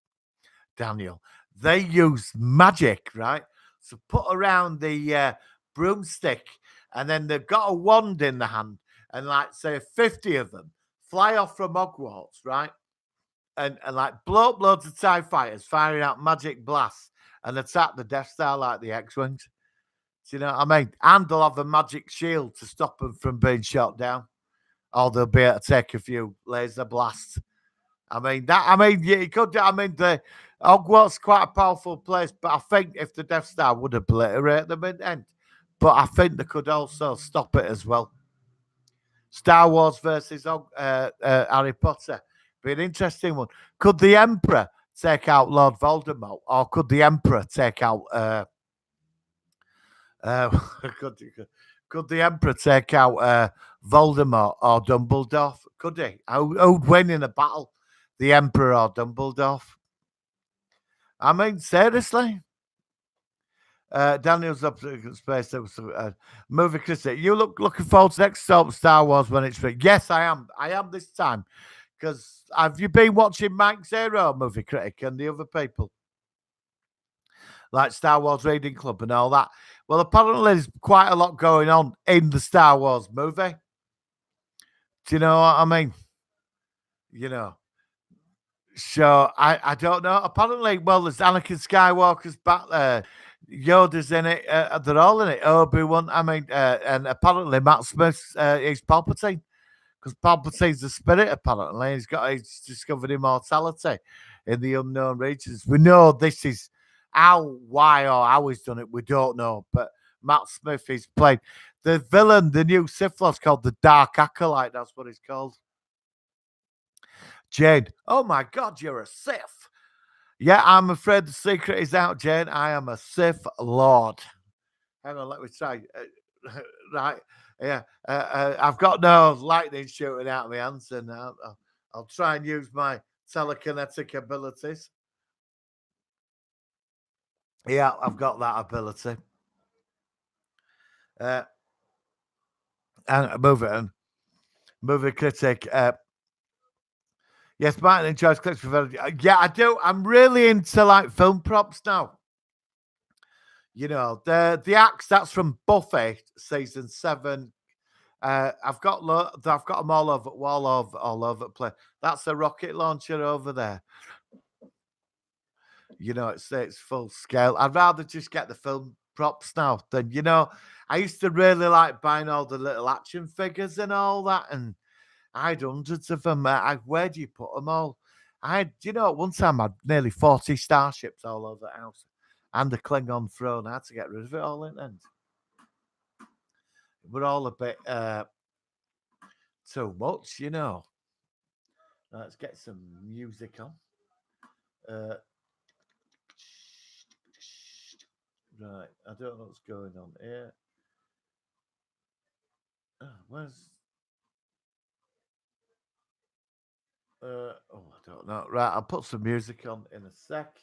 Daniel. They use magic, right? So put around the broomstick, and then they've got a wand in the hand, and like say 50 of them fly off from Hogwarts, right? And like blow up loads of TIE fighters firing out magic blasts and attack the Death Star like the X-Wings. Do you know what I mean? And they'll have a magic shield to stop them from being shot down. Or they'll be able to take a few laser blasts. I mean, yeah, you could. I mean, the Hogwarts is quite a powerful place, but I think if the Death Star would obliterate them in the end, but I think they could also stop it as well. Star Wars versus Harry Potter be an interesting one. Could the Emperor take out Lord Voldemort, or could the Emperor take out? Uh, could, could the Emperor take out Voldemort or Dumbledore? Could he? Who'd win in a battle? The Emperor or Dumbledore? I mean, seriously. Daniel's up to space. Movie critic. You looking forward to next Star Wars when it's free? Yes, I am. I am this time. Because have you been watching Mike Zero, movie critic, and the other people like Star Wars Reading Club and all that? Well, apparently there's quite a lot going on in the Star Wars movie. Do you know what I mean? You know. So I don't know. Apparently, well, there's Anakin Skywalker's back there. Yoda's in it. They're all in it. Obi-Wan. I mean, and apparently Matt Smith is Palpatine because Palpatine's the spirit. Apparently, he's discovered immortality in the unknown regions. We know this is why, or how he's done it. We don't know, but Matt Smith is playing the villain. The new Sith Lord's called the Dark Acolyte. That's what he's called. Jane, oh my God, you're a Sith. Yeah, I'm afraid the secret is out, Jane. I am a Sith Lord. Hang on, let me try. Right, yeah. I've got no lightning shooting out of my hands, and I'll try and use my telekinetic abilities. Yeah, I've got that ability. And movie critic. Yes, Martin enjoys clips for yeah, I do. I'm really into like film props now. You know, the axe that's from Buffy season 7. I've got them all over the place. That's a rocket launcher over there. You know, it's full scale. I'd rather just get the film props now than I used to really like buying all the little action figures and all that, and I had hundreds of them. Where do you put them all? At one time I had nearly 40 starships all over the house and the Klingon throne. I had to get rid of it all in the end. We're all a bit too much, Let's get some music on. Right, I don't know what's going on here. Where's I don't know. Right, I'll put some music on in a sec.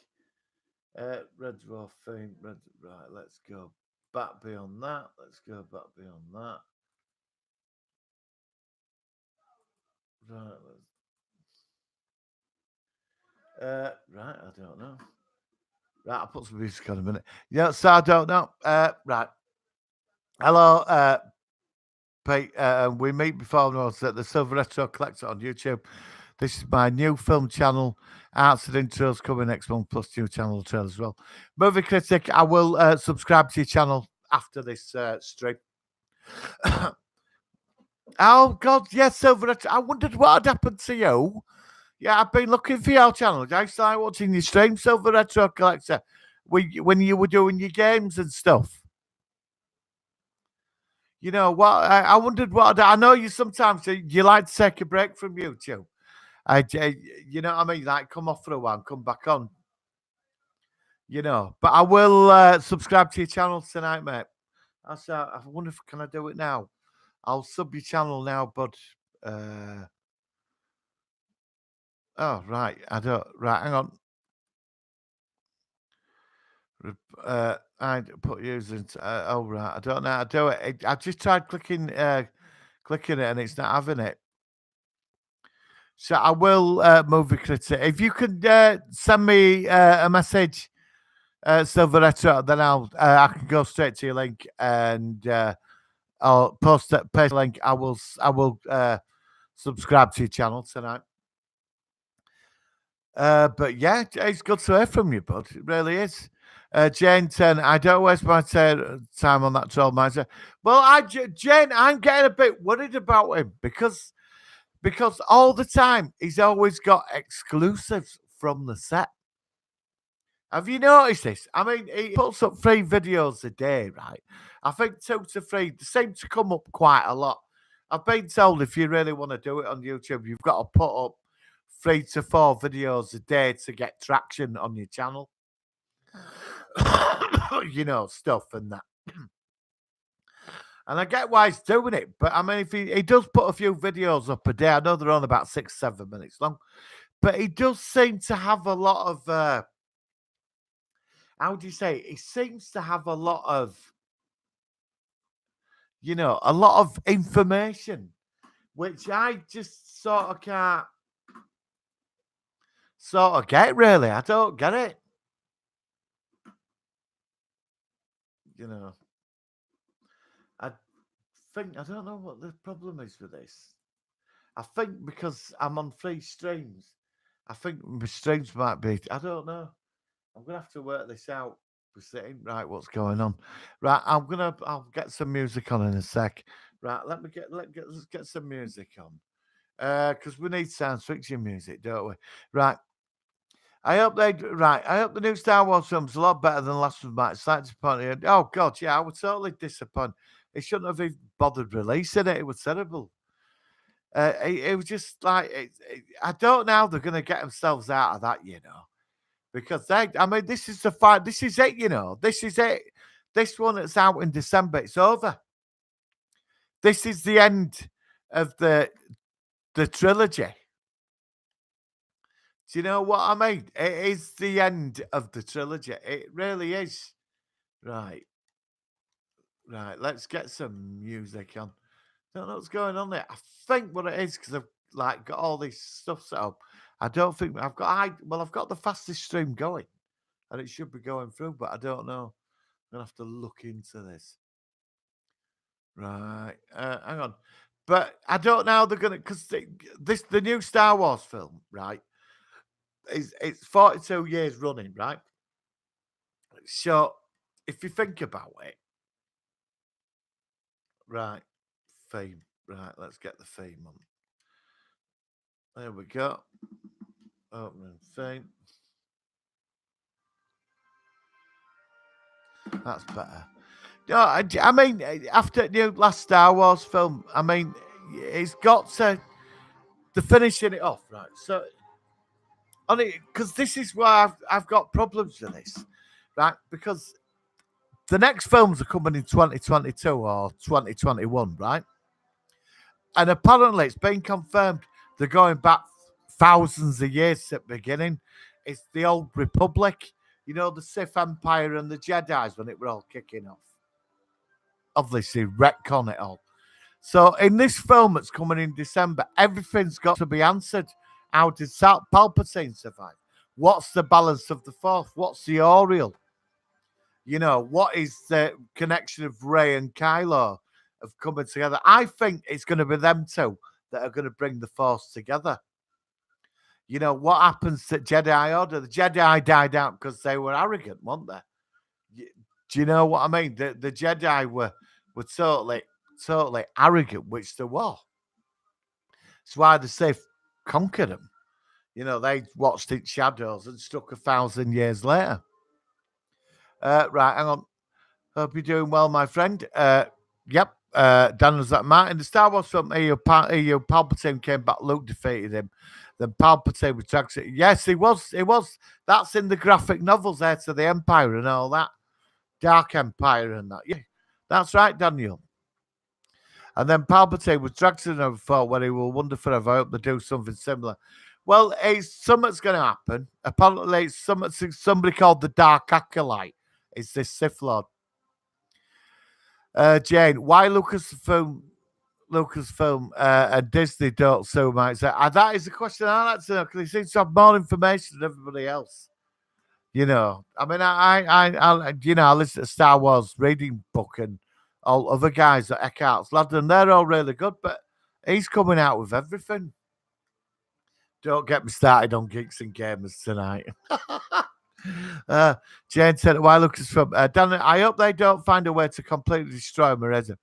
Red Dwarf theme. Right, let's go back beyond that. Let's go back beyond that. Right, right, I don't know. Right, I'll put some music on in a minute. Yeah, so I don't know. Right. Hello, Pete. We meet before us at the Silver Retro Collector on YouTube. This is my new film channel. Arts and intros coming next month, plus new channel trail as well. Movie critic, I will subscribe to your channel after this stream. Oh God, yes, Silver Retro. I wondered what had happened to you. Yeah, I've been looking for your channel. I started watching your stream, Silver Retro Collector, when you were doing your games and stuff. You know what? I wondered what I know. You sometimes you like to take a break from YouTube. You know what I mean? Like come off for a while, and come back on. But I will subscribe to your channel tonight, mate. I wonder if can I do it now. I'll sub your channel now, bud. Oh, right. I don't. Right, hang on. I put using. Oh, right. I don't know how to do it. I just tried clicking it, and it's not having it. So I will, movie critic. If you could send me a message, Silveretta, then I can go straight to your link and I'll paste the link. I will subscribe to your channel tonight. But yeah, it's good to hear from you, bud. It really is. Jane 10, I don't waste my time on that troll miser. Well, Jane, I'm getting a bit worried about him because all the time he's always got exclusives from the set. Have you noticed this? I mean, he puts up 3 videos a day, right? I think 2 to 3 they seem to come up quite a lot. I've been told if you really want to do it on YouTube, you've got to put up 3 to 4 videos a day to get traction on your channel. You know, stuff and that. And I get why he's doing it, but I mean, if he does put a few videos up a day, I know they're only about 6-7 minutes long, but he does seem to have a lot of how do you say? He seems to have a lot of, a lot of information, which I just sort of can't get. Really, I don't get it. I I don't know what the problem is with this. I think because I'm on 3 streams, I think my streams might be. I don't know. I'm gonna have to work this out. We're sitting right. What's going on? Right. I'll get some music on in a sec. Right. Let's get some music on. Because we need science fiction music, don't we? Right. I hope the new Star Wars film's a lot better than the last one. Might slightly disappointed. Oh God, yeah, I was totally disappointed. They shouldn't have even bothered releasing it. It was terrible. It was just like I don't know how they're going to get themselves out of that, because I mean, this is the fight. This is it, This is it. This one that's out in December. It's over. This is the end of the trilogy. Do you know what I mean? It is the end of the trilogy. It really is. Right. Right. Let's get some music on. Don't know what's going on there. I think what it is because I've got all this stuff set up. I don't think I've got the fastest stream going, and it should be going through, but I don't know. I'm gonna have to look into this. Right. Hang on. But I don't know how they're gonna because the new Star Wars film, right? It's 42 years running, right? So if you think about it, right, theme, right, let's get the theme on. There we go. Opening theme. That's better. No, I mean, after the last Star Wars film, I mean, it's got to finishing it off, right? So, on it, because this is why I've got problems with this, right? Because the next films are coming in 2022 or 2021, right? And apparently, it's been confirmed they're going back thousands of years at the beginning. It's the old Republic, the Sith Empire and the Jedi's when it were all kicking off. Obviously, retcon it all. So in this film that's coming in December, everything's got to be answered. How did Palpatine survive? What's the balance of the Force? What's the Orville? What is the connection of Rey and Kylo of coming together? I think it's going to be them two that are going to bring the Force together. What happens to Jedi Order? The Jedi died out because they were arrogant, weren't they? Do you know what I mean? The Jedi were totally arrogant, which they were. That's why the Sith conquered them. They watched its shadows and struck 1,000 years later. Right, hang on. Hope you're doing well, my friend. Yep. Dan was that Martin. The Star Wars film, Palpatine came back, Luke defeated him. Then Palpatine retracted it. Yes, he was. That's in the graphic novels there to the Empire and all that. Dark Empire and that. Yeah, that's right, Daniel. And then Palpatine was dragged to the fort where he will wonder forever. I hope they do something similar. Well, it's something's going to happen. Apparently, it's somebody called the Dark Acolyte. It's this Sith Lord. Jane, why Lucasfilm and Disney don't so much? That is the question I like to know because he seems to have more information than everybody else. You know, I mean, I listen to Star Wars reading book and all other guys at Eckhart's Lad, and they're all really good, but he's coming out with everything. Don't get me started on geeks and gamers tonight. Jane said, "Why Lucasfilm? Dan, I hope they don't find a way to completely destroy Mareza."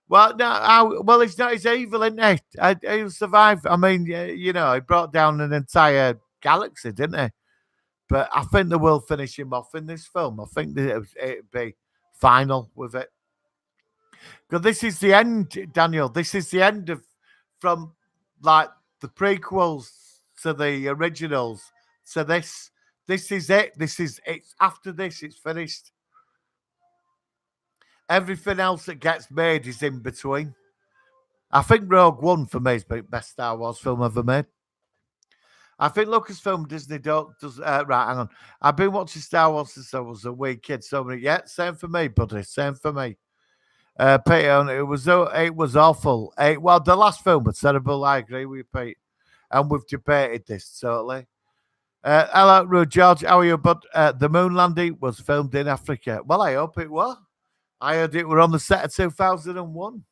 Well, no, well, he's not. He's evil, isn't he? He'll survive. I mean, you know, he brought down an entire galaxy, didn't he? But I think they will finish him off in this film. I think that it'd be final with it. Because this is the end, Daniel. This is the end of from like the prequels to the originals. So this is it. It's after this, it's finished. Everything else that gets made is in between. I think Rogue One for me is the best Star Wars film ever made. I think Lucasfilm Disney does right. Hang on, I've been watching Star Wars since I was a wee kid. So many, yeah, same for me, buddy. Same for me. Pete, it was awful. Well, the last film was terrible. I agree with you, Pete, and we've debated this totally. Hello, Rude George. How are you? But the moon landing was filmed in Africa. Well, I hope it was. I heard it were on the set of 2001.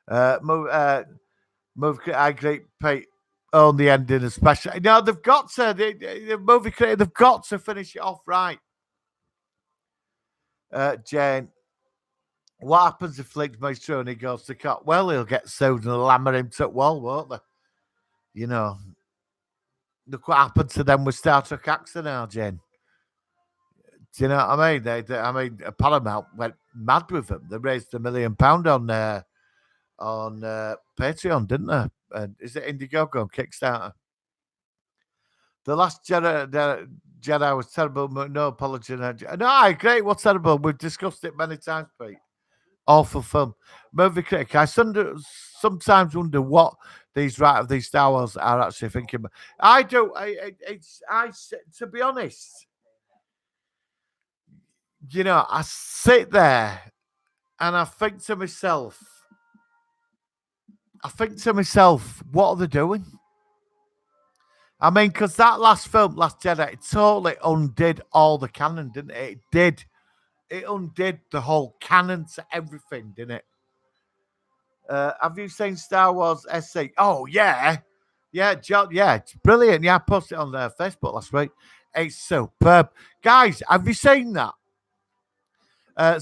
I agree, Pete. On the ending, especially. No, they've got to. The movie creator, they've got to finish it off right. Jane, what happens if Flick makes true and he goes to court? Well, he'll get sued and they'll hammer him to the wall, won't they? You know, look what happened to them with Star Trek Accent now, Jane. Do you know what I mean? Paramount went mad with them. They raised £1 million on Patreon, didn't they? Is it Indiegogo on Kickstarter? The Last Jedi was terrible. No apology. No, I agree. It was terrible. We've discussed it many times, Pete. Awful film. Movie critic. I sometimes wonder what these writers of these Star Wars are actually thinking. I do. To be honest, you know, I sit there and I think to myself, what are they doing? I mean, because that last film, Last Jedi, it totally undid all the canon, didn't it? It did. It undid the whole canon to everything, didn't it? Have you seen Star Wars SC? Oh, yeah. Yeah, John, yeah, it's brilliant. Yeah, I posted it on their Facebook last week. It's superb. Guys, have you seen that?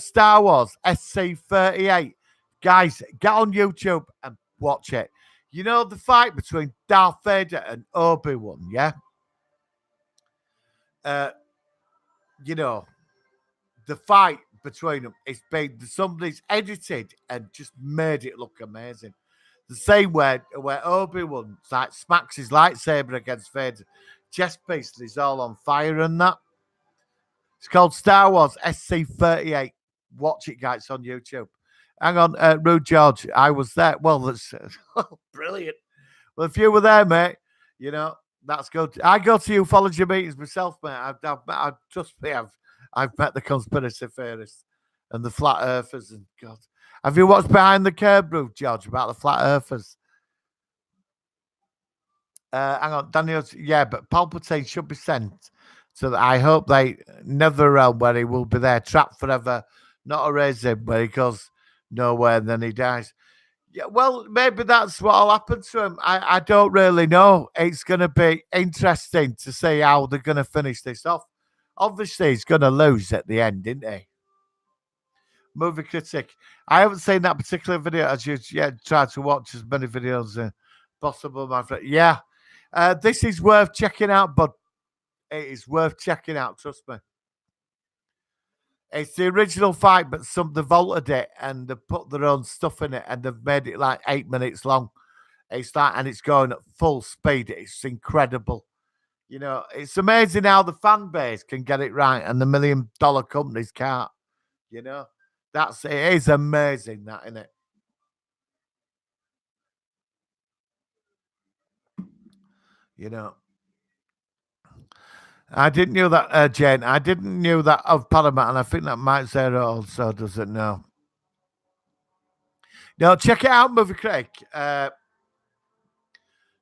Star Wars SC-38. Guys, get on YouTube and watch it. You know the fight between Darth Vader and Obi-Wan, yeah? You know, the fight between them is been somebody's edited and just made it look amazing. The same where Obi-Wan like smacks his lightsaber against Vader, chest piece and he's all on fire and that. It's called Star Wars SC-38. Watch it, guys, on YouTube. Hang on, Rude George. I was there. Well, that's brilliant. Well, if you were there, mate, you know, that's good. I go to ufology meetings myself, mate. I've trust me, I've met the conspiracy theorists and the flat earthers and God. Have you watched Behind the Curve, Rude George, about the flat earthers? Hang on, Daniel. Yeah, but Palpatine should be sent. So that I hope they never realm where he will be there, trapped forever, not erase him, where he goes nowhere and then he dies. Yeah, well, maybe that's what'll happen to him. I don't really know. It's going to be interesting to see how they're going to finish this off. Obviously, he's going to lose at the end, isn't he? Movie critic. I haven't seen that particular video as you try to watch as many videos as possible, my friend. Yeah. This is worth checking out, but it is worth checking out, trust me. It's the original fight, but they've altered it and they've put their own stuff in it and they've made it like 8 minutes long. It's that, and it's going at full speed. It's incredible. You know, it's amazing how the fan base can get it right and the $1 million companies can't. You know, it is amazing, that, isn't it? You know, I didn't know that, Jane. I didn't know that of Paramount, and I think that might say it also doesn't know. No, check it out, Movie Craig.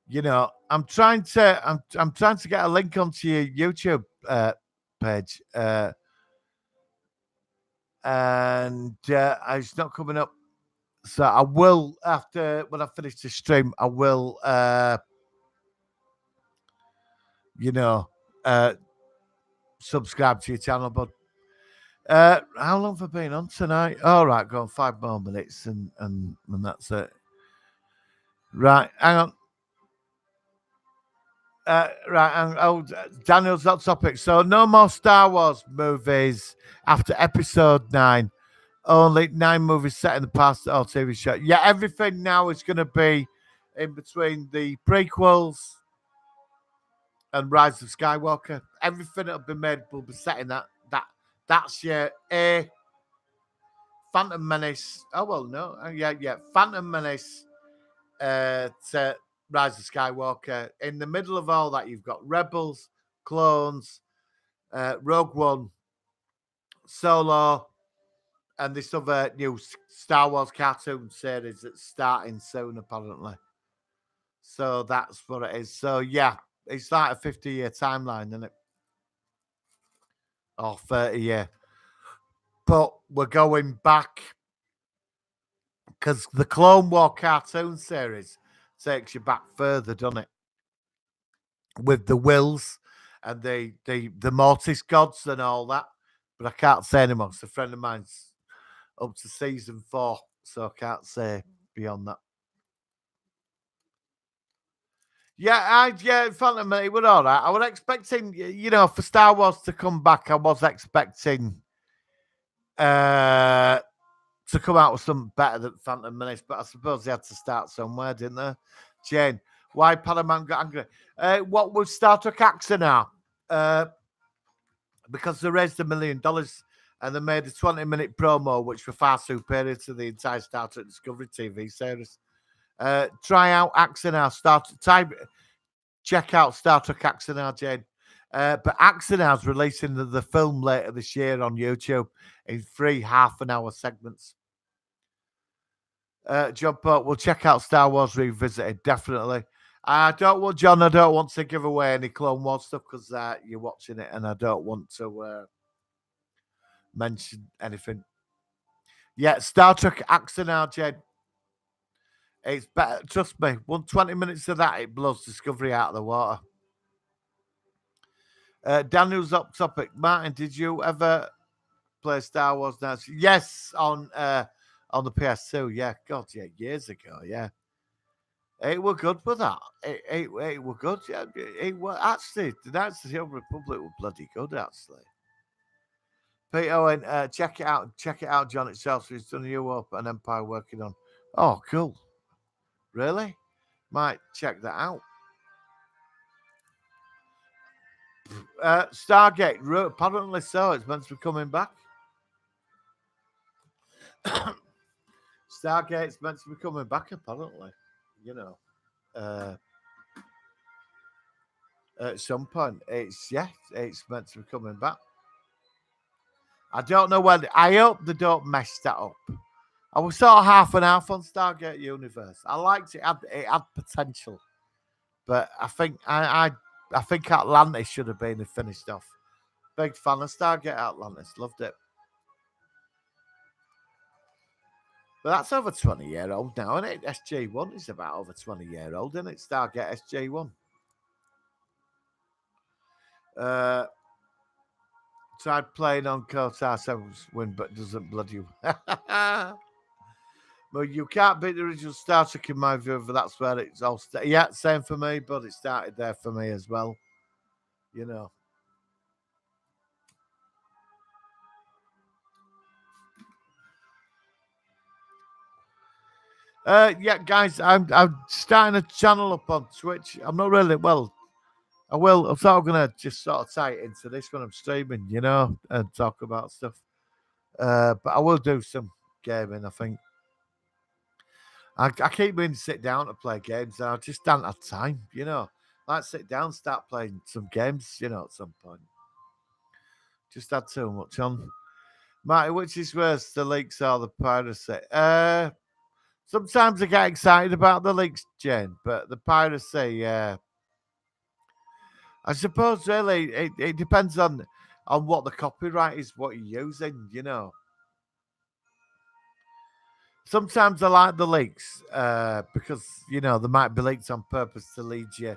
You know, I'm trying to get a link onto your YouTube page, and it's not coming up. So I will, after when I finish the stream, I will, you know, uh, subscribe to your channel. But how long have I been on tonight? All right, go on 5 more minutes, and that's it. Right, hang on. Daniel's not topic. So no more Star Wars movies after Episode 9. Only 9 movies set in the past or TV show. Yeah, everything now is going to be in between the prequels and Rise of Skywalker. Everything that'll be made will be set in that's your Phantom Menace. Oh well, no, yeah. Phantom Menace to Rise of Skywalker. In the middle of all that, you've got Rebels, Clones, Rogue One, Solo, and this other new Star Wars cartoon series that's starting soon, apparently. So that's what it is. So yeah, it's like a 50-year timeline, isn't it? Or 30-year. But we're going back because the Clone War cartoon series takes you back further, doesn't it? With the Wills and the Mortis gods and all that. But I can't say anymore because a friend of mine's up to season 4, so I can't say beyond that. Yeah, Phantom Menace, it was all right. I was expecting, you know, for Star Wars to come back, I was expecting to come out with something better than Phantom Menace, but I suppose they had to start somewhere, didn't they? Jane, why Paramount got angry? What was Star Trek AXA now? Because they raised $1 million and they made a 20-minute promo, which were far superior to the entire Star Trek Discovery TV series. Try out AXA now. Check out Star Trek AXA now, Jane. But AXA now is releasing the film later this year on YouTube in 3 half-an-hour segments. John Pope, we'll check out Star Wars Revisited, definitely. I don't want to give away any Clone Wars stuff because you're watching it and I don't want to mention anything. Yeah, Star Trek AXA now, Jane. It's better, trust me. 20 minutes of that, it blows Discovery out of the water. Daniel's up topic. Martin, did you ever play Star Wars now? Yes, on the PS2. Yeah, God, yeah, years ago. Yeah, it were good with that. It were good. Yeah, it were actually the Knights of the Old Republic were bloody good actually. Pete Owen, check it out. Check it out, John itself. He's done a new up an Empire working on. Oh, cool. Really? Might check that out. Stargate, apparently so. It's meant to be coming back. Stargate's meant to be coming back, apparently. You know, at some point, it's meant to be coming back. I don't know when. I hope they don't mess that up. I was sort of half and half on Stargate Universe. I liked it. It had potential, but I think I think Atlantis should have been finished off. Big fan of Stargate Atlantis. Loved it. But that's over 20-year-old now, isn't it? SG1 is about over 20-year-old, isn't it? Stargate SG1. Tried playing on Kotar 7's win, but doesn't bloody. Well, you can't beat the original Star Trek in my view, but that's where it's all. Yeah, same for me, but it started there for me as well. You know. Yeah, guys, I'm starting a channel up on Twitch. I'm not really I will. I'm sort of gonna just sort of tie it into this when I'm streaming, you know, and talk about stuff. But I will do some gaming. I think I keep meaning to sit down to play games, and I just don't have time, you know. Let's sit down, start playing some games, at some point. Just had too much on. Marty, which is worse, the leaks or the piracy? Sometimes I get excited about the leaks, Jane, but the piracy, I suppose really it depends on what the copyright is, what you're using. Sometimes I like the leaks because they might be leaks on purpose to lead you.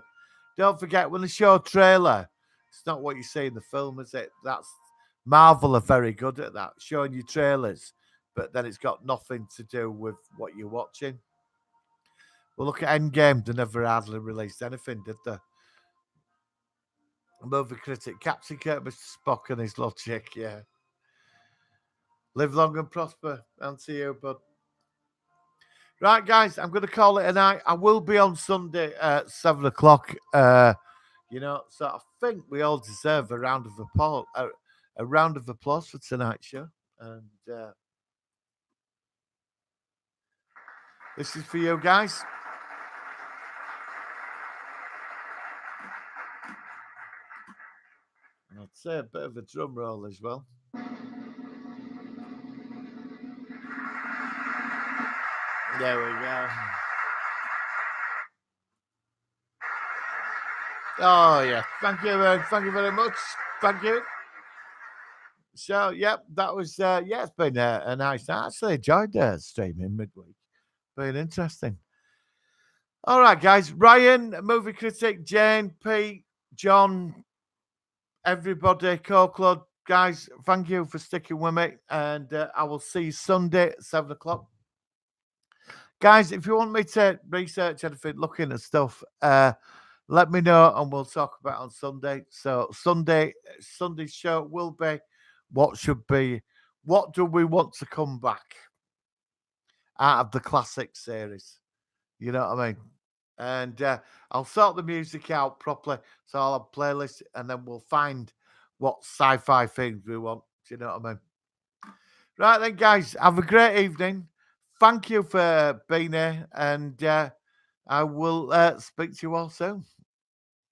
Don't forget when they show a trailer, it's not what you see in the film, is it? That's Marvel are very good at that, showing you trailers, but then it's got nothing to do with what you're watching. Well, look at Endgame; they never hardly released anything, did they? Movie critic Captain Kirk, Mr. Spock, and his logic. Yeah, live long and prosper. And to you, bud. Right, guys, I'm going to call it a night. I will be on Sunday at 7 o'clock. So I think we all deserve a round of applause, a round of applause for tonight's show. And this is for you guys. And I'd say a bit of a drum roll as well. There we go. Oh yeah, thank you very much. Thank you. So yep, that was it's been a nice night. I actually enjoyed streaming midweek. Been interesting. All right, guys. Ryan, movie critic, Jane, Pete, John, everybody, Co-Club, guys, thank you for sticking with me. And I will see you Sunday at 7 o'clock. Guys, if you want me to research anything, looking at stuff, let me know and we'll talk about it on Sunday. So Sunday's show will be what do we want to come back out of the classic series? You know what I mean? And I'll sort the music out properly. So I'll have playlists and then we'll find what sci-fi things we want. Do you know what I mean? Right then, guys, have a great evening. Thank you for being here. And I will speak to you all soon.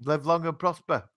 Live long and prosper.